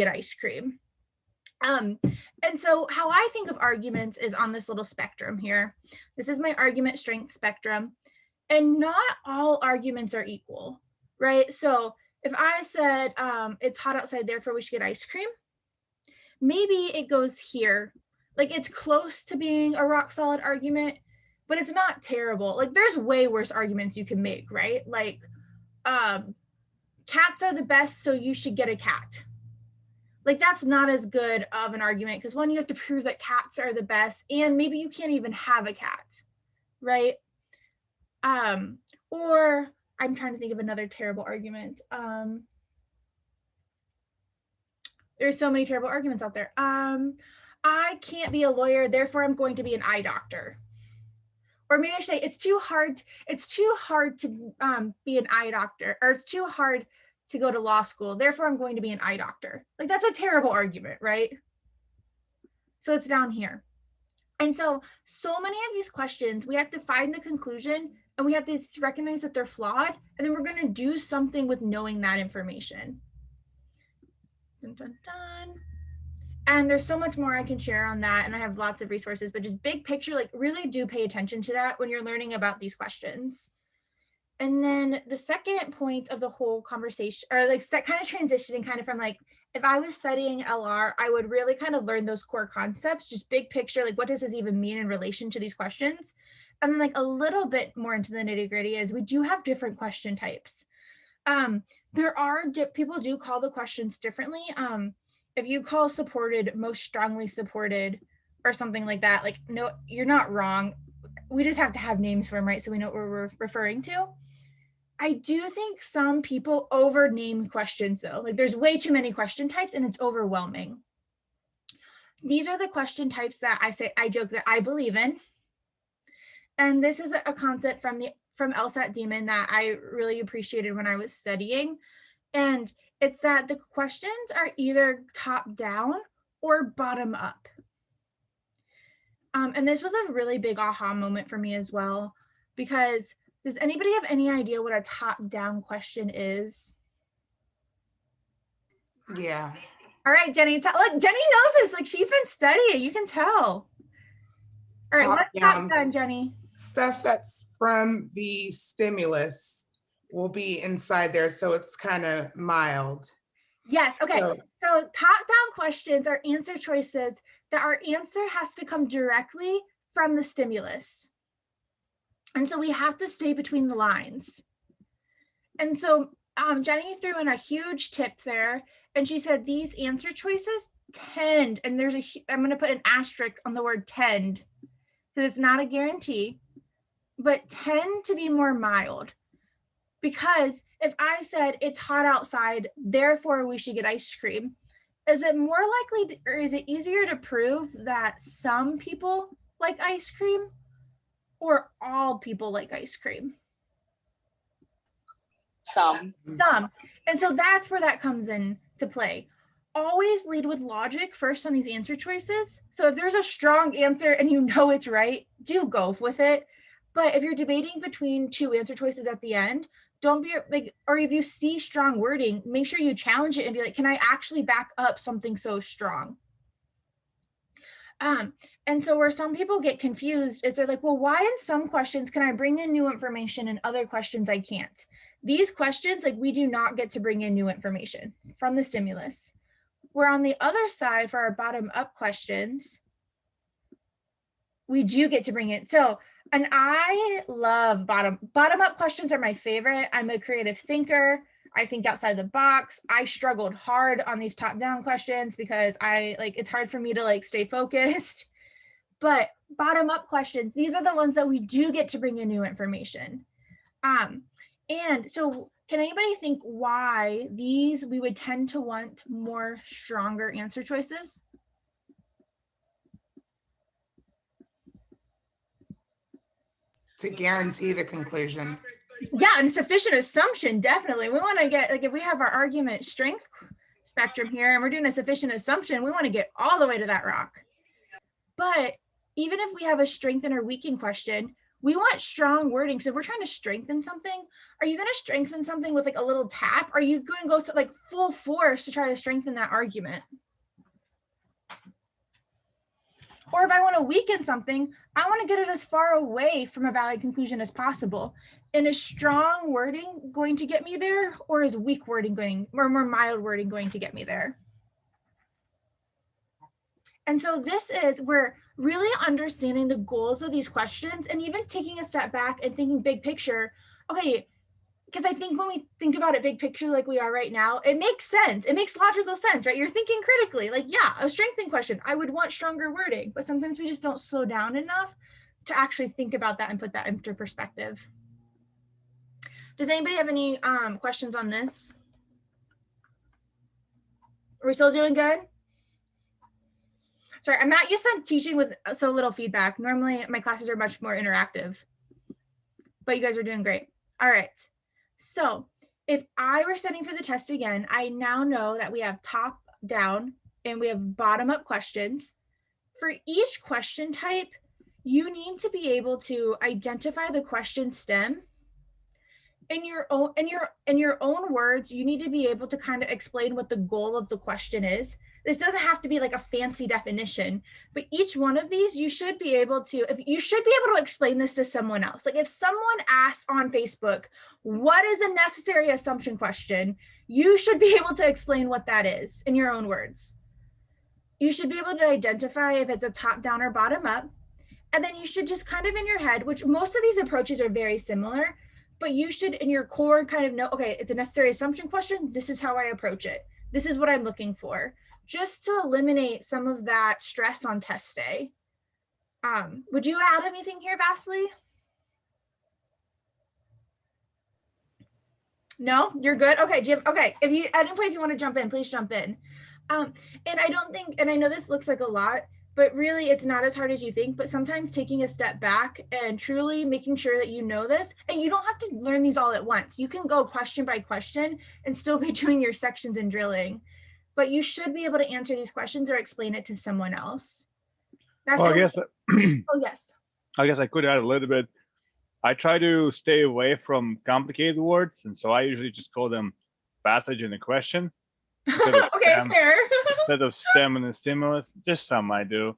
ice cream? And so how I think of arguments is on this little spectrum here. This is my argument strength spectrum. And not all arguments are equal, right? So if I said it's hot outside, therefore we should get ice cream, maybe it goes here. Like it's close to being a rock solid argument, but it's not terrible. Like there's way worse arguments you can make, right? Like cats are the best, so you should get a cat. Like that's not as good of an argument because one, you have to prove that cats are the best and maybe you can't even have a cat, right? Or I'm trying to think of another terrible argument. There's so many terrible arguments out there. I can't be a lawyer, therefore I'm going to be an eye doctor. Or maybe I should say it's too hard to be an eye doctor, or it's too hard to go to law school, therefore I'm going to be an eye doctor. Like that's a terrible argument, right? So it's down here. And so many of these questions, we have to find the conclusion and we have to recognize that they're flawed, and then we're going to do something with knowing that information. Dun, dun, dun. And there's so much more I can share on that, and I have lots of resources, but just big picture, like really do pay attention to that when you're learning about these questions. And then the second point of the whole conversation, or like kind of transitioning kind of from like, if I was studying LR, I would really kind of learn those core concepts, just big picture, like what does this even mean in relation to these questions? And then like a little bit more into the nitty gritty is we do have different question types. People do call the questions differently. If you call supported most strongly supported or something like that, like, no, you're not wrong. We just have to have names for them, right? So we know what we're referring to. I do think some people overname questions though. Like there's way too many question types and it's overwhelming. These are the question types that I joke that I believe in. And this is a concept from Lsat Demon that I really appreciated when I was studying. And it's that the questions are either top down or bottom up. And this was a really big aha moment for me as well, because does anybody have any idea what a top down question is? Yeah. All right, Jenny, look, Jenny knows this. Like she's been studying. You can tell. All right, Top what's top down. done, Jenny? Stuff that's from the stimulus will be inside there, so it's kind of mild. Yes. Okay. So, So top-down questions are answer choices that our answer has to come directly from the stimulus. And so we have to stay between the lines. And so Jenny threw in a huge tip there, and she said these answer choices tend, and I'm going to put an asterisk on the word tend, because it's not a guarantee, but tend to be more mild. Because if I said it's hot outside, therefore we should get ice cream, is it more likely or is it easier to prove that some people like ice cream or all people like ice cream? Some. And so that's where that comes in to play. Always lead with logic first on these answer choices. So if there's a strong answer and you know it's right, do go with it. But if you're debating between two answer choices at the end, don't be like, or if you see strong wording, make sure you challenge it and be like, can I actually back up something so strong? And so where some people get confused is they're like, well, why in some questions can I bring in new information and other questions I can't? These questions, like we do not get to bring in new information from the stimulus. Where on the other side for our bottom up questions, we do get to bring it. So, and I love bottom up questions are my favorite. I'm a creative thinker. I think outside the box. I struggled hard on these top down questions because it's hard for me to stay focused. But bottom up questions, these are the ones that we do get to bring in new information. And so can anybody think why we would tend to want more stronger answer choices? to guarantee the conclusion. Yeah, and sufficient assumption, definitely. We want to get, if we have our argument strength spectrum here and we're doing a sufficient assumption, we want to get all the way to that rock. But even if we have a strengthen or weaken question, we want strong wording. So if we're trying to strengthen something, are you going to strengthen something with a little tap? Are you going to go full force to try to strengthen that argument? Or if I want to weaken something, I want to get it as far away from a valid conclusion as possible. And is strong wording going to get me there, or is weak wording more mild wording going to get me there? And so this is where really understanding the goals of these questions and even taking a step back and thinking big picture, okay, because I think when we think about it big picture like we are right now, it makes sense. It makes logical sense, right? You're thinking critically, yeah, a strengthening question, I would want stronger wording, but sometimes we just don't slow down enough to actually think about that and put that into perspective. Does anybody have any questions on this? Are we still doing good? Sorry, I'm not used to teaching with so little feedback. Normally my classes are much more interactive, but you guys are doing great. All right. So if I were studying for the test again, I now know that we have top down and we have bottom up questions. For each question type, you need to be able to identify the question stem. In your own words, you need to be able to kind of explain what the goal of the question is. This doesn't have to be like a fancy definition, but each one of these, you should be able to explain this to someone else. Like if someone asks on Facebook, what is a necessary assumption question? You should be able to explain what that is in your own words. You should be able to identify if it's a top down or bottom up. And then you should just kind of in your head, which most of these approaches are very similar, but you should in your core kind of know, okay, it's a necessary assumption question. This is how I approach it. This is what I'm looking for, just to eliminate some of that stress on test day. Would you add anything here, Vasily? No, you're good. Okay, Jim. Okay, at any point, if you want to jump in, please jump in. And I don't think, and I know this looks like a lot, but really it's not as hard as you think, but sometimes taking a step back and truly making sure that you know this, and you don't have to learn these all at once. You can go question by question and still be doing your sections and drilling, but you should be able to answer these questions or explain it to someone else. That's well, I guess. Oh, yes. I guess I could add a little bit. I try to stay away from complicated words, and so I usually just call them passage in a question. Instead of Okay, STEM, fair. instead of STEM and the stimulus, just some I do.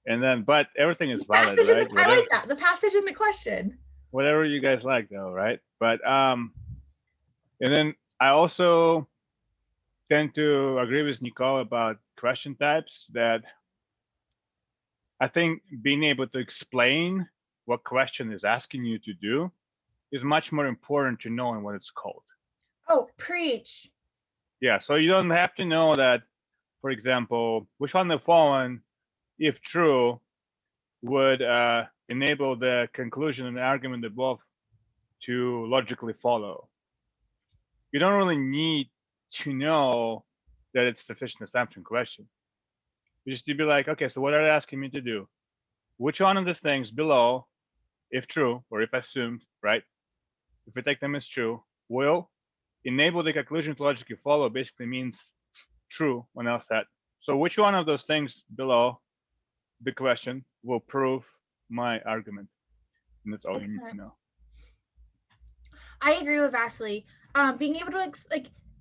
And then, but everything is valid, Passage in right? the, I like that. The passage in the question. Whatever you guys like though, right? But and then I also tend to agree with Nicole about question types, that I think being able to explain what question is asking you to do is much more important to knowing what it's called. Oh, preach. Yeah, so you don't have to know that, for example, which one of the following, if true, would enable the conclusion and the argument above to logically follow. You don't really need to know that it's sufficient assumption question. You just to be like, okay, so what are they asking me to do? Which one of these things below, if true or if assumed, right? If we take them as true, will enable the conclusion to logically follow, basically means true when Lsat. So which one of those things below the question will prove my argument? And that's all you need to know. I agree with Vasily. Being able to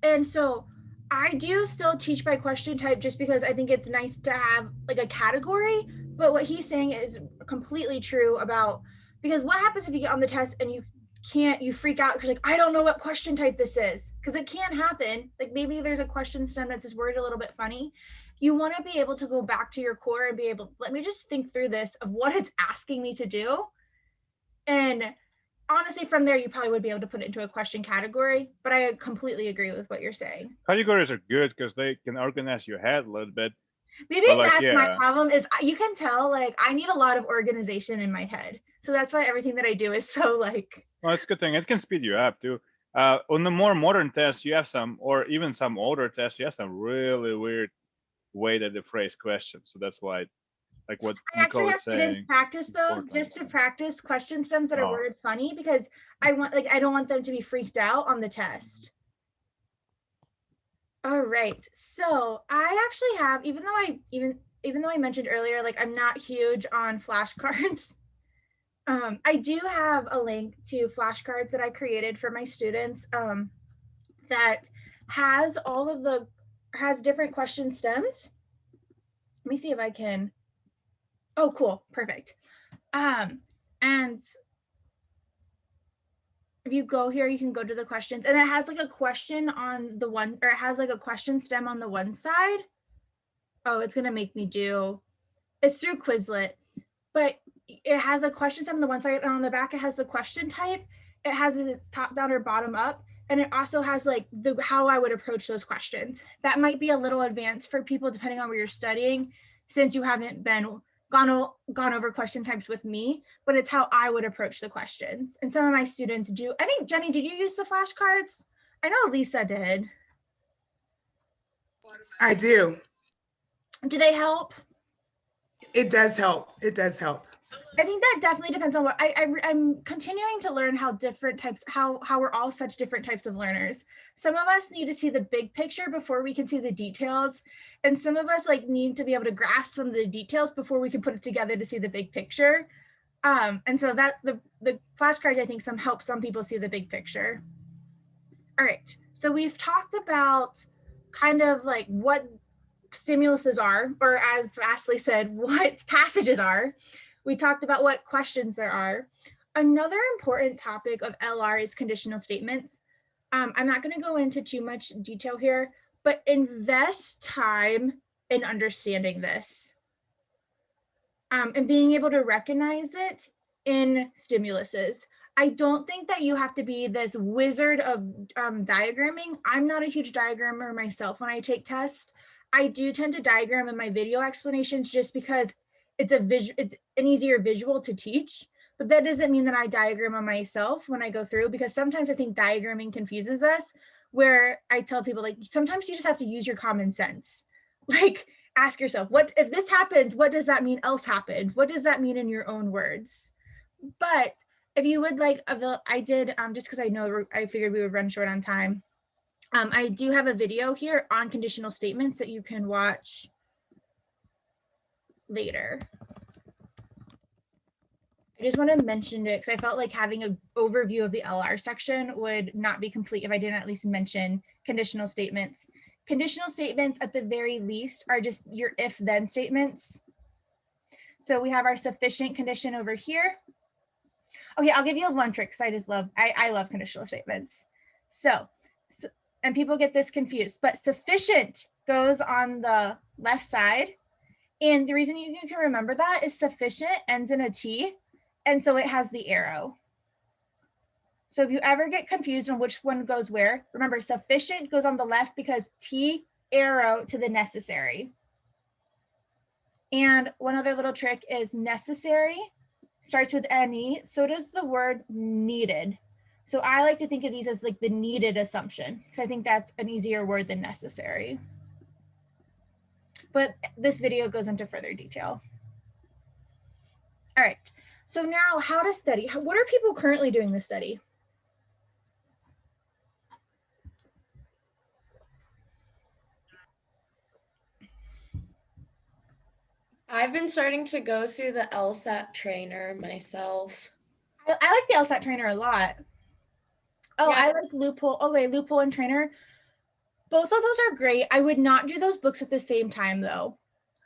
and so I do still teach by question type just because I think it's nice to have like a category. But what he's saying is completely true about, because what happens if you get on the test and you freak out because like, I don't know what question type this is, because it can't happen. Like maybe there's a question stem that's just worded a little bit funny. You want to be able to go back to your core and be able, let me just think through this of what it's asking me to do. And honestly, from there, you probably would be able to put it into a question category, but I completely agree with what you're saying. Categories are good because they can organize your head a little bit. Maybe that's my problem is you can tell, like, I need a lot of organization in my head. So that's why everything that I do is so like. Well, it's a good thing. It can speed you up too. On the more modern tests, you have some, or even some older tests, you have some really weird way that they phrase questions. So that's why, like what I actually have students practice those just to practice question stems that are worded funny, because I don't want them to be freaked out on the test. All right, so I actually have, even though I mentioned earlier, like I'm not huge on flashcards, I do have a link to flashcards that I created for my students that has has different question stems. Let me see if I can. Oh, cool, perfect. And if you go here, you can go to the questions, and it has like a question on the one, or it has like a question stem on the one side. Oh, it's gonna make me do, it's through Quizlet, but it has a question stem on the one side, and on the back it has the question type. It has its top down or bottom up, and it also has like how I would approach those questions. That might be a little advanced for people depending on where you're studying, since you haven't gone over question types with me, but it's how I would approach the questions. And some of my students do. I think, Jenny, did you use the flashcards? I know Lisa did. I do. Do they help? It does help. It does help. I think that definitely depends on what I'm continuing to learn how different types, how we're all such different types of learners. Some of us need to see the big picture before we can see the details. And some of us like need to be able to grasp some of the details before we can put it together to see the big picture. And so that the flashcards, I think help some people see the big picture. All right, so we've talked about kind of like what stimuluses are, or as Vasily said, what passages are. We talked about what questions there are. Another important topic of LR is conditional statements. I'm not going to go into too much detail here, but invest time in understanding this and being able to recognize it in stimuluses. I don't think that you have to be this wizard of diagramming. I'm not a huge diagrammer myself when I take tests. I do tend to diagram in my video explanations just because it's an easier visual to teach, but that doesn't mean that I diagram on myself when I go through, because sometimes I think diagramming confuses us, where I tell people like, sometimes you just have to use your common sense. Like ask yourself, what if this happens, what does that mean else happened? What does that mean in your own words? But if you would like, I did, just because I figured we would run short on time. I do have a video here on conditional statements that you can watch later. I just want to mention it because I felt like having an overview of the LR section would not be complete if I didn't at least mention conditional statements. conditional statements at the very least are just your if then statements. So we have our sufficient condition over here. Okay, I'll give you one trick because I love conditional statements. So, and people get this confused, but sufficient goes on the left side. And the reason you can remember that is sufficient ends in a T, and so it has the arrow. So if you ever get confused on which one goes where, remember sufficient goes on the left because T arrow to the necessary. And one other little trick is necessary starts with NE, so does the word needed. So I like to think of these as like the needed assumption, because I think that's an easier word than necessary. But this video goes into further detail. All right, so now how to study. What are people currently doing this study? I've been starting to go through the Lsat trainer myself. I like the Lsat trainer a lot. Oh, Yeah. I like Loophole. Okay, Loophole and Trainer. Both of those are great. I would not do those books at the same time though,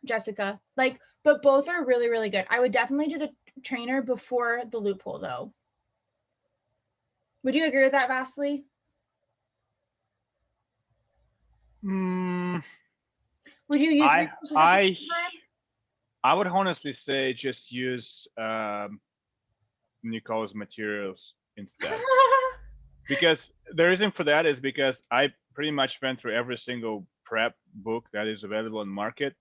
Jessica. Like, but both are really, really good. I would definitely do the Trainer before the Loophole though. Would you agree with that, Vasily? Mm, Would you use I resources at the same time? I would honestly say just use Nicole's materials instead. Because the reason for that is because I pretty much went through every single prep book that is available in the market.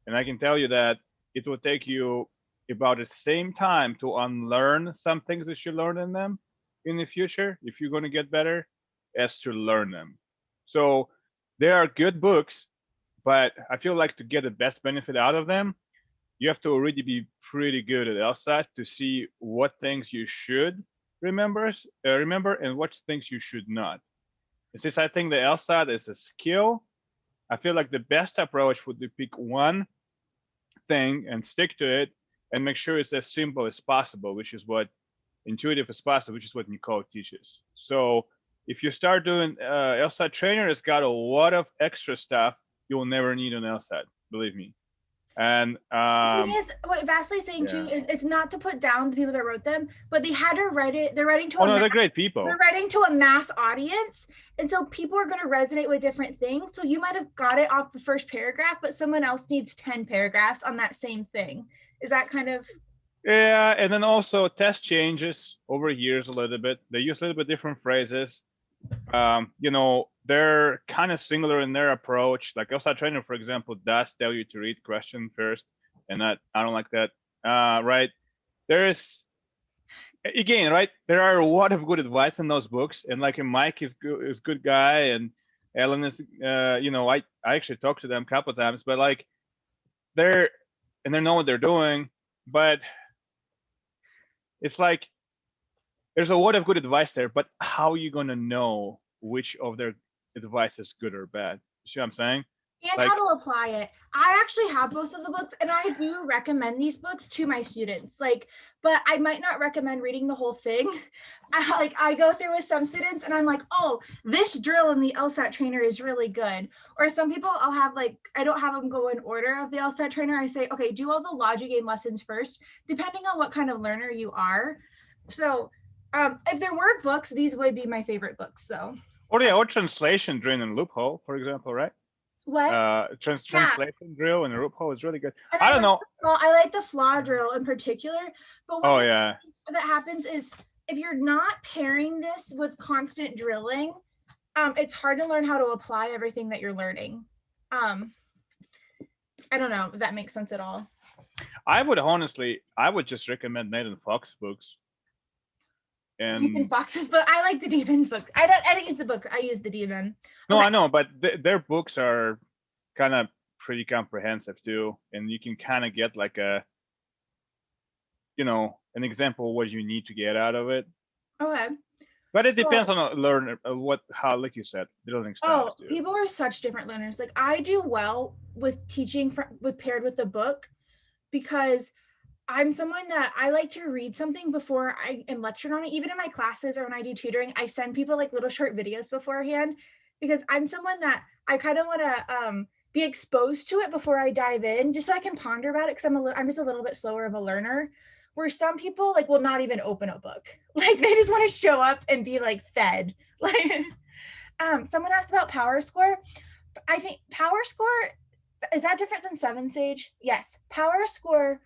And I can tell you that it will take you about the same time to unlearn some things that you learned in them in the future, if you're going to get better, as to learn them. So they are good books, but I feel like to get the best benefit out of them, you have to already be pretty good at Lsat to see what things you should remember and what things you should not. And since I think the Lsat is a skill, I feel like the best approach would be pick one thing and stick to it and make sure it's as simple as possible, which is what intuitive as possible, which is what Nicole teaches. So if you start doing Lsat trainer, it's got a lot of extra stuff you'll never need on Lsat, believe me. And the thing is, what Vasily's saying too is it's not to put down the people that wrote them, but they had to write it. They're writing to they're great people. They're writing to a mass audience, and so people are going to resonate with different things. So you might have got it off the first paragraph, but someone else needs 10 paragraphs on that same thing. Is that kind of? Yeah, and then also test changes over years a little bit. They use a little bit different phrases. They're kind of similar in their approach. Like Lsat Trainer, for example, does tell you to read question first, and I don't like that. Right? There is, again, right? There are a lot of good advice in those books, and like Mike is good guy, and Ellen is, I actually talked to them a couple of times, but like they know what they're doing, but it's like there's a lot of good advice there, but how are you going to know which of their advice is good or bad? You see what I'm saying? And how to apply it. I actually have both of the books, and I do recommend these books to my students. But I might not recommend reading the whole thing. I go through with some students, and I'm like, oh, this drill in the Lsat trainer is really good. Or some people, I'll have I don't have them go in order of the Lsat trainer. I say, okay, do all the logic game lessons first, depending on what kind of learner you are. So if there were books, these would be my favorite books, though. Or translation drill and loophole, for example, right? What? Translation drill and loophole is really good. And I don't know. I like the flaw drill in particular. But what that happens is if you're not pairing this with constant drilling, it's hard to learn how to apply everything that you're learning. I don't know if that makes sense at all. I would just recommend Nathan Fox books. And Nathan Fox's book. I like the Demons book. I don't use the book. I use the Demon. No, okay. I know, but their books are kind of pretty comprehensive too, and you can kind of get like an example of what you need to get out of it. Okay. But it depends on a learner, how, like you said, learning styles too. People are such different learners. Like I do well with teaching paired with the book because I'm someone that I like to read something before I am lectured on it. Even in my classes or when I do tutoring, I send people like little short videos beforehand because I'm someone that I kind of want to be exposed to it before I dive in, just so I can ponder about it, because I'm just a little bit slower of a learner, where some people like will not even open a book. Like they just want to show up and be like fed. Like someone asked about power score. I think power score, is that different than 7-Sage? Yes, power score.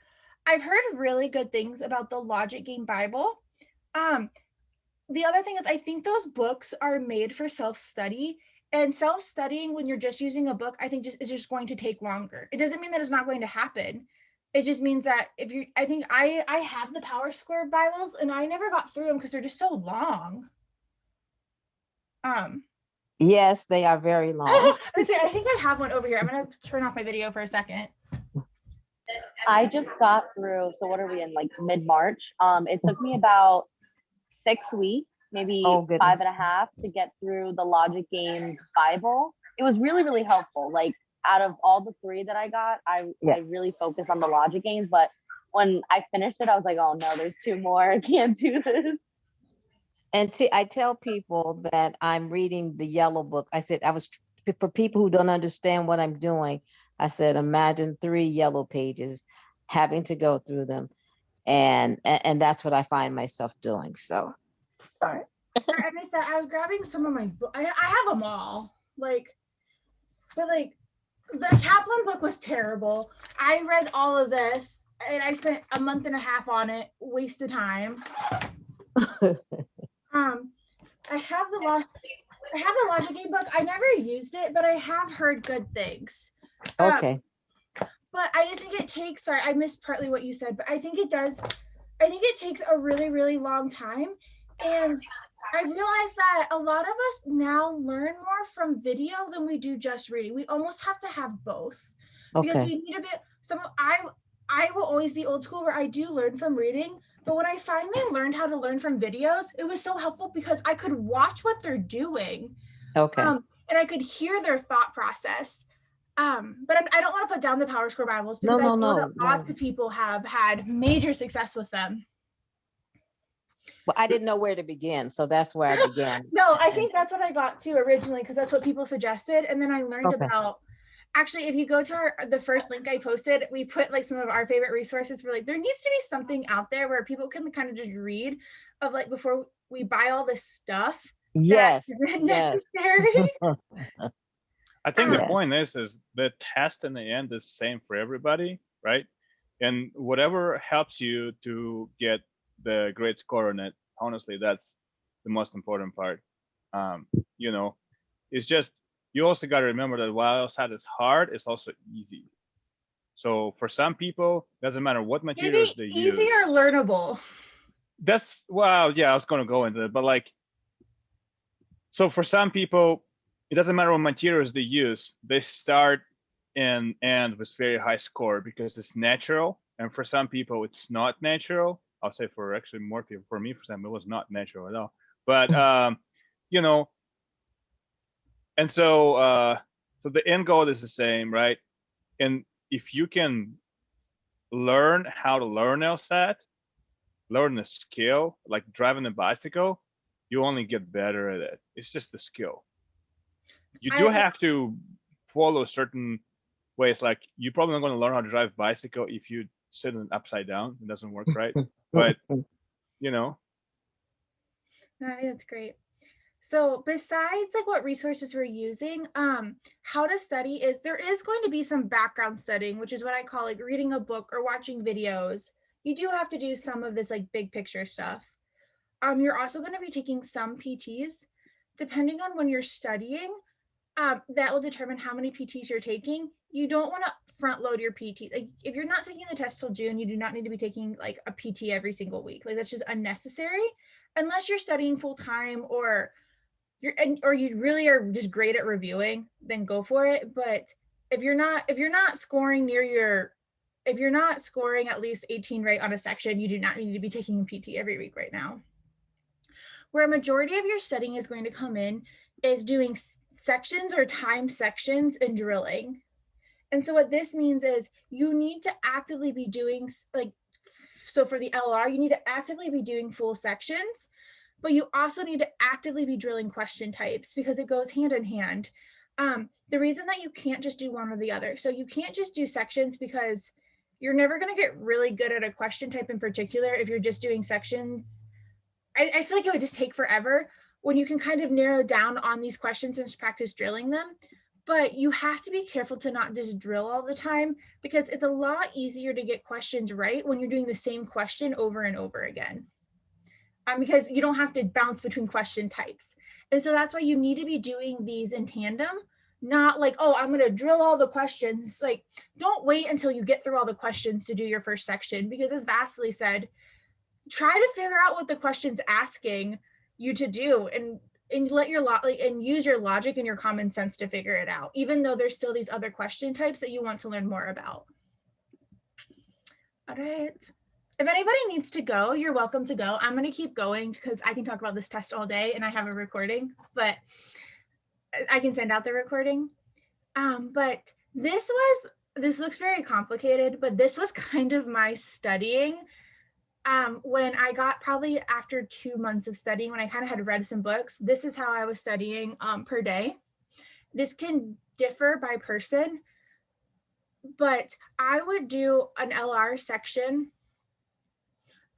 I've heard really good things about the Logic Game Bible. The other thing is I think those books are made for self-study, and self-studying when you're just using a book, I think is just going to take longer. It doesn't mean that it's not going to happen. It just means that if you, I think I have the Power Score Bibles and I never got through them because they're just so long. Yes, they are very long. I think I have one over here. I'm gonna turn off my video for a second. I just got through, so what are we in, like mid-March? It took me about 6 weeks, maybe Oh, 5.5 to get through the Logic Games Bible. It was really, really helpful. Like out of all the 3 that I got, I really focused on the Logic Games, but when I finished it, I was like, oh no, there's 2 more. I can't do this. And I tell people that I'm reading the yellow book. I said, for people who don't understand what I'm doing, I said, imagine 3 yellow pages, having to go through them. And that's what I find myself doing. So, sorry. I missed that. I was grabbing some of my books. I have them all. But the Kaplan book was terrible. I read all of this and I spent a month and a half on it. Wasted time. I have the Logic Game book. I never used it, but I have heard good things. Okay. But I just think it takes, sorry, I missed partly what you said, but I think it does. I think it takes a really, really long time. And I realized that a lot of us now learn more from video than we do just reading. We almost have to have both. Because we need a bit, I will always be old school where I do learn from reading. But when I finally learned how to learn from videos, it was so helpful because I could watch what they're doing. Okay. And I could hear their thought process. But I don't want to put down the Power Score Bibles because I know that lots of people have had major success with them. Well, I didn't know where to begin, so that's where I began. No, I think that's what I got to originally because that's what people suggested. And then I learned about, actually, if you go to the first link I posted, we put like some of our favorite resources for like, there needs to be something out there where people can kind of just read of like before we buy all this stuff. Yes. Necessary. I think the point is the test in the end is the same for everybody, right? And whatever helps you to get the great score on it, honestly, that's the most important part. It's just, you also got to remember that while Lsat is hard, it's also easy. So for some people, doesn't matter what materials they use. Easy or learnable? That's, well, yeah, I was going to go into it, but like, so for some people, it doesn't matter what materials they use, they start and end with very high score because it's natural. And for some people, it's not natural. I'll say for actually more people, for me, for example, it was not natural at all. But, and so the end goal is the same, right? And if you can learn how to learn Lsat, learn the skill, like driving a bicycle, you only get better at it. It's just a skill. You do have to follow certain ways. Like you're probably not going to learn how to drive a bicycle if you sit in upside down. It doesn't work right. But That's great. So besides like what resources we're using, how to study is there is going to be some background studying, which is what I call like reading a book or watching videos. You do have to do some of this like big picture stuff. You're also going to be taking some PTs. Depending on when you're studying, that will determine how many PTs you're taking. You don't want to front load your PT. Like if you're not taking the test till June, you do not need to be taking like a PT every single week. Like that's just unnecessary unless you're studying full time or you really are just great at reviewing, then go for it. But if you're not scoring at least 18 right on a section, you do not need to be taking a PT every week right now. Where a majority of your studying is going to come in is doing sections or time sections and drilling. And so what this means is you need to actively be doing so for the LR, you need to actively be doing full sections. but you also need to actively be drilling question types because it goes hand in hand. The reason that you can't just do one or the other, so you can't just do sections because you're never going to get really good at a question type in particular if you're just doing sections. I feel like it would just take forever when you can kind of narrow down on these questions and just practice drilling them. But you have to be careful to not just drill all the time because it's a lot easier to get questions right when you're doing the same question over and over again. Because you don't have to bounce between question types. And so that's why you need to be doing these in tandem, not like, oh, I'm gonna drill all the questions. Like, don't wait until you get through all the questions to do your first section, because as Vasily said, try to figure out what the question's asking you to do and let your and use your logic and your common sense to figure it out, even though there's still these other question types that you want to learn more about. All right. If anybody needs to go, you're welcome to go. I'm going to keep going because I can talk about this test all day and I have a recording, but I can send out the recording. But this looks very complicated, but this was kind of my studying. When I got probably after 2 months of studying, when I kind of had read some books, this is how I was studying per day. This can differ by person, but I would do an LR section,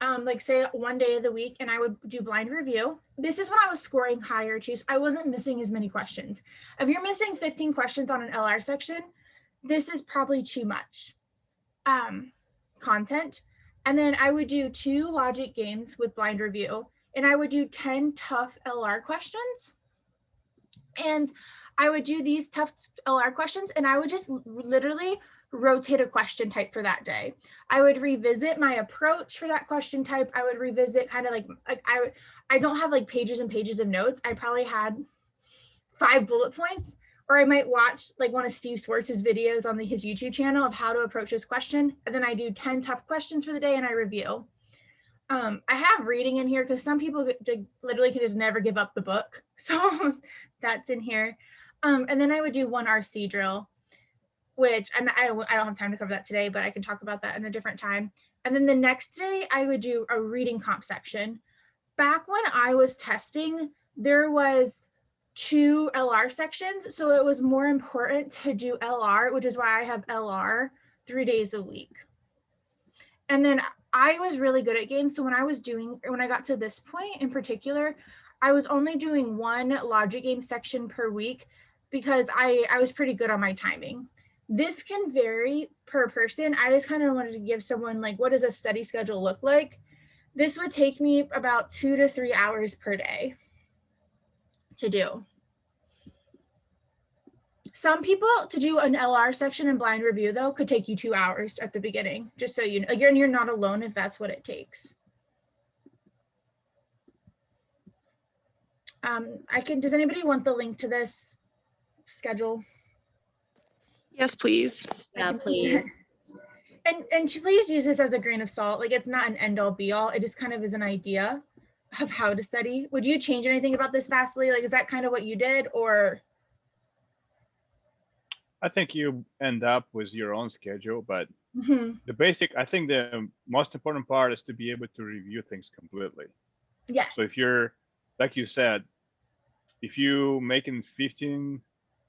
like say 1 day of the week, and I would do blind review. This is when I was scoring higher too. So I wasn't missing as many questions. If you're missing 15 questions on an LR section, this is probably too much content. And then I would do 2 logic games with blind review, and I would do 10 tough LR questions. And I would do these tough LR questions, and I would just literally rotate a question type for that day. I would revisit my approach for that question type. I would revisit kind of like I don't have like pages and pages of notes. I probably had 5 bullet points, or I might watch like one of Steve Swartz's videos on his YouTube channel of how to approach this question. And then I do 10 tough questions for the day and I review. I have reading in here because some people literally can just never give up the book. So that's in here. And then I would do 1 RC drill, which I don't have time to cover that today, but I can talk about that in a different time. And then the next day I would do a reading comp section. Back when I was testing, there was 2 LR sections. So it was more important to do LR, which is why I have LR 3 days a week. And then I was really good at games. So when I got to this point in particular, I was only doing 1 logic game section per week because I was pretty good on my timing. This can vary per person. I just kind of wanted to give someone like, what does a study schedule look like? This would take me about 2 to 3 hours per day to do. Some people, to do an LR section and blind review though, could take you 2 hours at the beginning, just so you know, you're not alone if that's what it takes. Does anybody want the link to this schedule? Yes, please. Yeah, please. And please use this as a grain of salt. Like, it's not an end all be all. It just kind of is an idea of how to study. Would you change anything about this, Vasily? Like, is that kind of what you did, or? I think you end up with your own schedule, but Mm-hmm. I think the most important part is to be able to review things completely. Yes. So if you're, like you said, if you making 15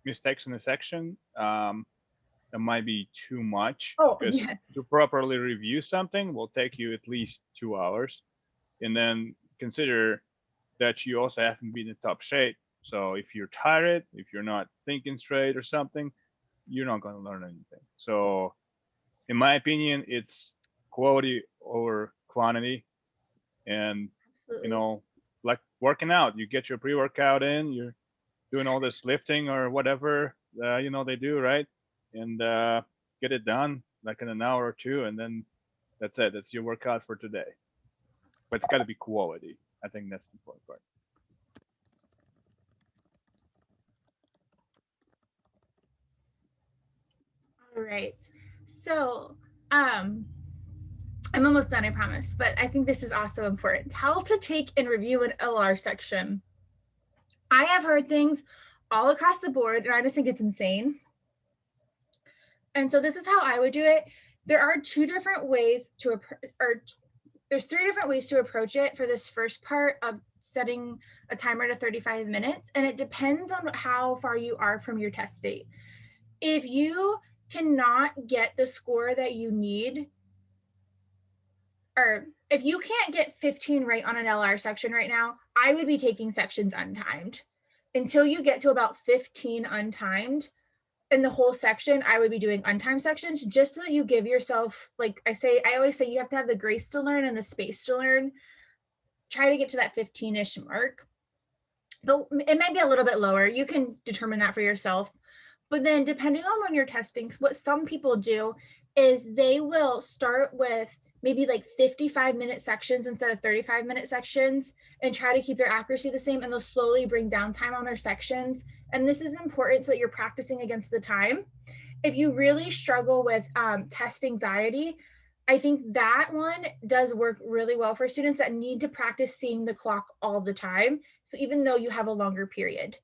mistakes in a section, that might be too much. Oh, because yes. to properly review something will take you at least 2 hours. And then consider that you also haven't been in top shape. So if you're tired, if you're not thinking straight or something, you're not going to learn anything. So in my opinion, it's quality over quantity. And, Absolutely. you know, like working out, you get your pre-workout in, you're doing all this lifting or whatever, you know, they do, right? And get it done like in an hour or 2, and then that's it. That's your workout for today. But it's got to be quality. I think that's the important part. All right. So I'm almost done, I promise, but I think this is also important. How to take and review an LR section. I have heard things all across the board, and I just think it's insane. And so this is how I would do it. There are 2 different ways to, or there's 3 different ways to approach it for this first part of setting a timer to 35 minutes. And it depends on how far you are from your test date. If you cannot get the score that you need, or if you can't get 15 right on an LR section right now, I would be taking sections untimed. Until you get to about 15 untimed in the whole section, I would be doing untimed sections just so that you give yourself, like I always say, you have to have the grace to learn and the space to learn. Try to get to that 15-ish mark. But it might be a little bit lower. You can determine that for yourself. But then depending on when you're testing, what some people do is they will start with maybe like 55-minute sections instead of 35-minute sections and try to keep their accuracy the same, and they'll slowly bring down time on their sections. And this is important so that you're practicing against the time. If you really struggle with test anxiety, I think that one does work really well for students that need to practice seeing the clock all the time. So even though you have a longer period.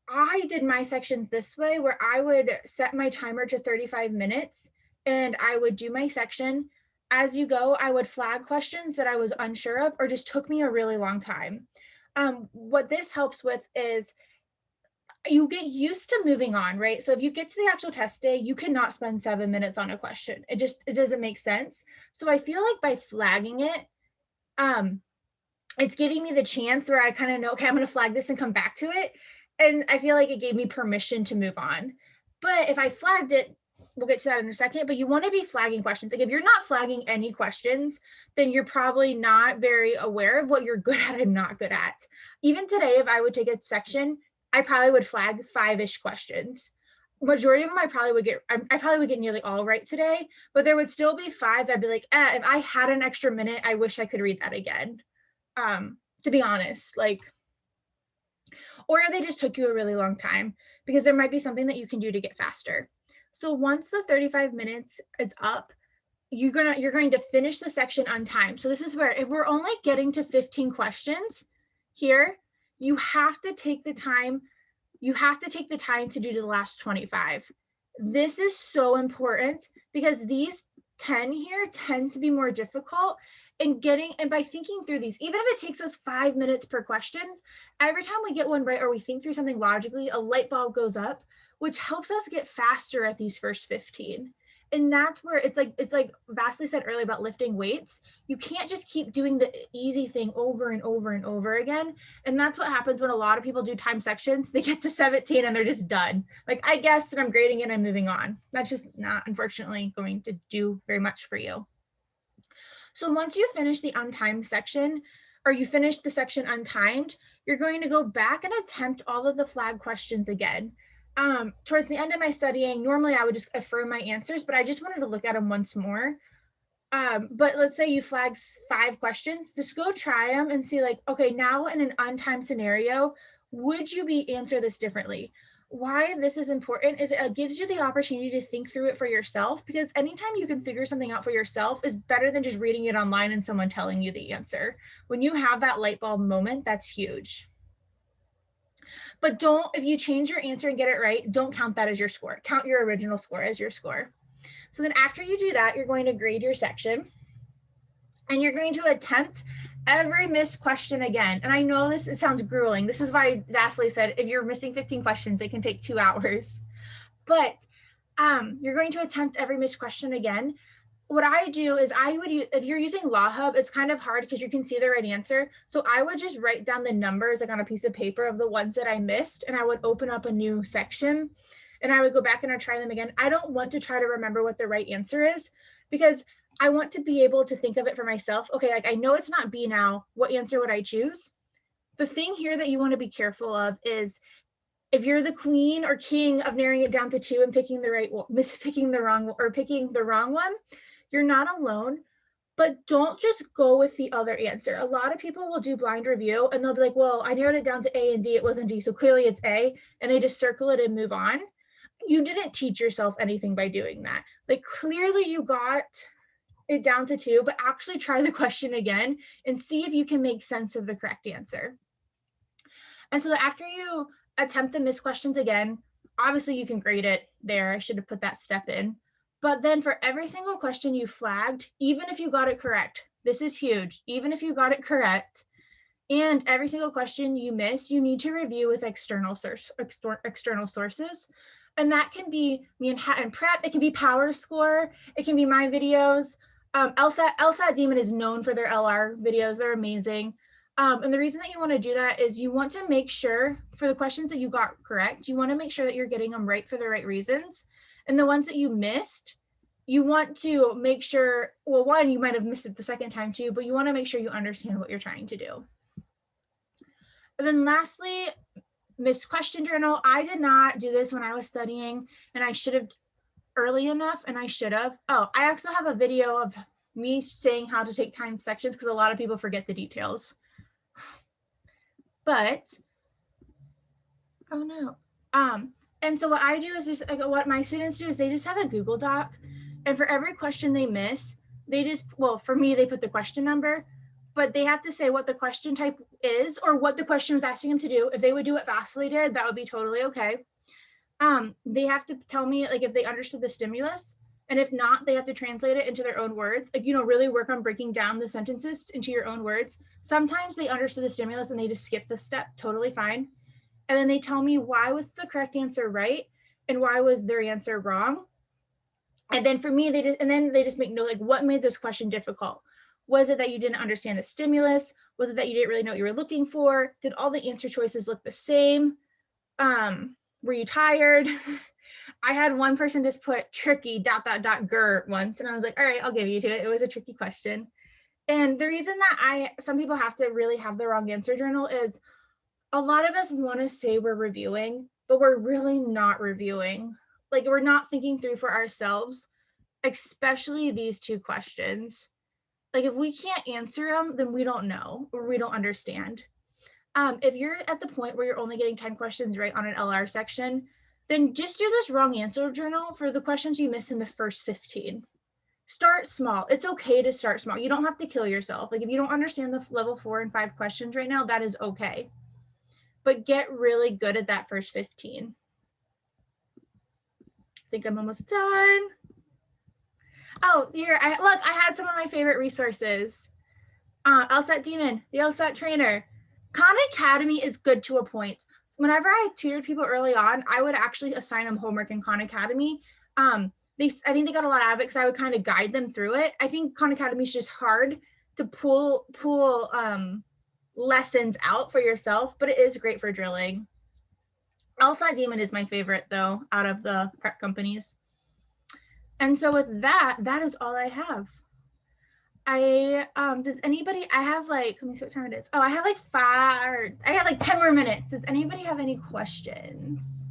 I did my sections this way, where I would set my timer to 35 minutes and I would do my section. As you go, I would flag questions that I was unsure of or just took me a really long time. What this helps with is you get used to moving on, right? So if you get to the actual test day, you cannot spend 7 minutes on a question. It doesn't make sense. So I feel like by flagging it, it's giving me the chance where I kind of know, okay, I'm going to flag this and come back to it. And I feel like it gave me permission to move on. But if I flagged it, we'll get to that in a second, but you want to be flagging questions. Like if you're not flagging any questions, then you're probably not very aware of what you're good at and not good at. Even today, if I would take a section, I probably would flag 5-ish questions. Majority of them I probably would get nearly all right today, but there would still be 5 I'd be like, if I had an extra minute, I wish I could read that again. To be honest, like, or they just took you a really long time, because there might be something that you can do to get faster. So once the 35 minutes is up, you're going to finish the section on time. So this is where, if we're only getting to 15 questions here, you have to take the time to do the last 25. This is so important because these 10 here tend to be more difficult, and by thinking through these, even if it takes us 5 minutes per question, every time we get one right or we think through something logically, a light bulb goes up, which helps us get faster at these first 15. And that's where it's like Vasily said earlier about lifting weights. You can't just keep doing the easy thing over and over and over again. And that's what happens when a lot of people do time sections. They get to 17 and they're just done. Like, I guessed and I'm grading it and I'm moving on. That's just not, unfortunately, going to do very much for you. So once you finish the untimed section, or you finish the section untimed, you're going to go back and attempt all of the flag questions again. Towards the end of my studying, normally I would just affirm my answers, but I just wanted to look at them once more. But let's say you flag 5 questions, just go try them and see, like, okay, now in an untimed scenario, would you answer this differently? Why this is important is it gives you the opportunity to think through it for yourself, because anytime you can figure something out for yourself is better than just reading it online and someone telling you the answer. When you have that light bulb moment, that's huge. But if you change your answer and get it right, don't count that as your score. Count your original score as your score. So then after you do that, you're going to grade your section and you're going to attempt every missed question again. And I know it sounds grueling. This is why Vasily said, if you're missing 15 questions, it can take 2 hours. But you're going to attempt every missed question again. What I do is if you're using Law Hub, it's kind of hard because you can see the right answer. So I would just write down the numbers like on a piece of paper of the ones that I missed, and I would open up a new section and I would go back and I'd try them again. I don't want to try to remember what the right answer is, because I want to be able to think of it for myself. Okay, like I know it's not B now. What answer would I choose? The thing here that you want to be careful of is if you're the queen or king of narrowing it down to 2 and picking the wrong one, you're not alone, but don't just go with the other answer. A lot of people will do blind review and they'll be like, well, I narrowed it down to A and D, it wasn't D, so clearly it's A, and they just circle it and move on. You didn't teach yourself anything by doing that. Like, clearly you got it down to 2, but actually try the question again and see if you can make sense of the correct answer. And so after you attempt the missed questions again, obviously you can grade it there. I should have put that step in. But then for every single question you flagged, even if you got it correct, this is huge, even if you got it correct, and every single question you miss, you need to review with external sources. And that can be Manhattan Prep, it can be Power Score, it can be my videos. Lsat Demon is known for their LR videos, they're amazing. And the reason that you want to do that is you want to make sure for the questions that you got correct, you want to make sure that you're getting them right for the right reasons. And the ones that you missed, you want to make sure, well, one, you might have missed it the second time too, but you want to make sure you understand what you're trying to do. And then lastly, missed question journal. I did not do this when I was studying, and I should have early enough, and I should have. Oh, I also have a video of me saying how to take time sections because a lot of people forget the details. But, oh no. And so what I do is just, what my students do is they just have a Google Doc, and for every question they miss, they just, well, for me, they put the question number, but they have to say what the question type is or what the question was asking them to do. If they would do what Vasily did, that would be totally okay. They have to tell me like if they understood the stimulus, and if not, they have to translate it into their own words. Like, you know, really work on breaking down the sentences into your own words. Sometimes they understood the stimulus and they just skip the step, totally fine. And then they tell me why was the correct answer right and why was their answer wrong. And then for me, they just make note, like, what made this question difficult? Was it that you didn't understand the stimulus? Was it that you didn't really know what you were looking for? Did all the answer choices look the same? Were you tired? I had one person just put tricky ... ger once, and I was like, all right, I'll give you to it. It was a tricky question. And the reason that some people have to really have the wrong answer journal is a lot of us want to say we're reviewing, but we're really not reviewing. Like, we're not thinking through for ourselves, especially these two questions. Like, if we can't answer them, then we don't know or we don't understand. If you're at the point where you're only getting 10 questions right on an LR section, then just do this wrong answer journal for the questions you miss in the first 15. Start small. It's okay to start small. You don't have to kill yourself. Like, if you don't understand the level 4 and 5 questions right now, that is okay. But get really good at that first 15. I think I'm almost done. Oh, here, look, I had some of my favorite resources. Lsat Demon, the Lsat Trainer. Khan Academy is good to a point. Whenever I tutored people early on, I would actually assign them homework in Khan Academy. I think they got a lot out of it because I would kind of guide them through it. I think Khan Academy is just hard to pull lessons out for yourself, but it is great for drilling. Lsat Demon is my favorite though, out of the prep companies. And so with that, that is all I have. Does anybody, I have like, let me see what time it is. Oh, I have like I got like 10 more minutes. Does anybody have any questions?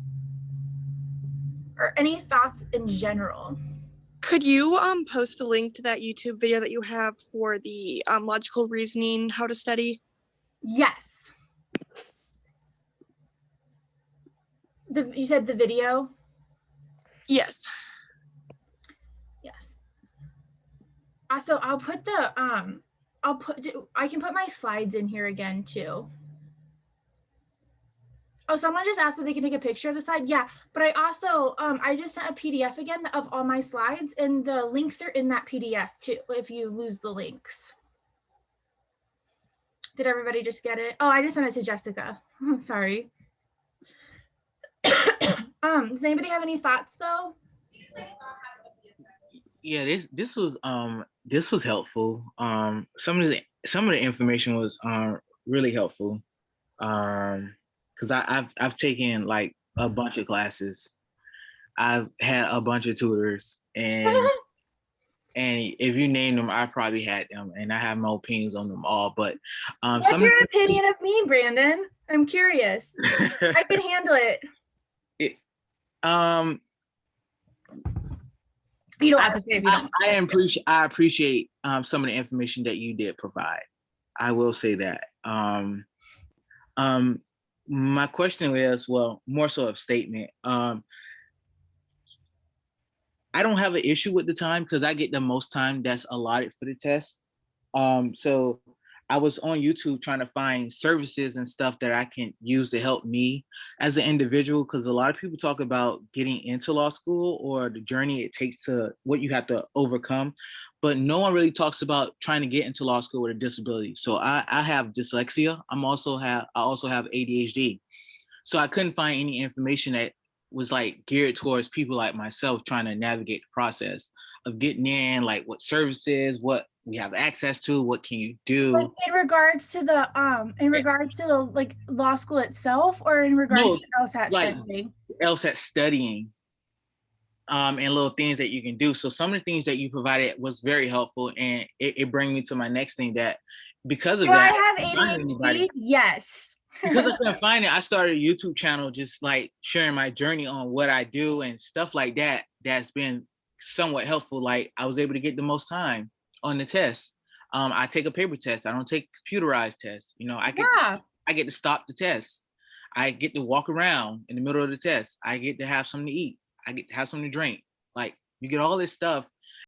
Or any thoughts in general? Could you post the link to that YouTube video that you have for the logical reasoning, how to study? Yes. You said the video? Yes. Yes. Also, I'll put the, I can put my slides in here again too. Oh, someone just asked if they can take a picture of the slide. Yeah, but I also, I just sent a PDF again of all my slides, and the links are in that PDF too, if you lose the links. Did everybody just get it? Oh, I just sent it to Jessica. Sorry. Does anybody have any thoughts though? Yeah, this was helpful. Some of the information was really helpful. Because I've taken like a bunch of classes. I've had a bunch of tutors, and if you name them, I probably had them, and I have my opinions on them all. But what's your opinion of me, Brandon? I'm curious. I can handle it. You don't have to say if you don't. I appreciate some of the information that you did provide. I will say that. My question is, well, more so a statement. I don't have an issue with the time because I get the most time that's allotted for the test. So I was on YouTube trying to find services and stuff that I can use to help me as an individual, because a lot of people talk about getting into law school or the journey it takes to what you have to overcome, but no one really talks about trying to get into law school with a disability. So I have dyslexia. I also have ADHD. So I couldn't find any information that was like geared towards people like myself trying to navigate the process of getting in, like what services, what we have access to, what can you do. Like in regards to the like law school itself, or in regards No, to LSAT like studying? LSAT studying, and little things that you can do. So some of the things that you provided was very helpful, and it brings me to my next thing, that because of Do I that, have ADHD? Yes. because I couldn't find it, I started a YouTube channel just like sharing my journey on what I do and stuff like that. That's been somewhat helpful. Like I was able to get the most time on the test. I take a paper test. I don't take computerized tests. You know, Yeah. I get to stop the test. I get to walk around in the middle of the test. I get to have something to eat. I get to have something to drink. Like you get all this stuff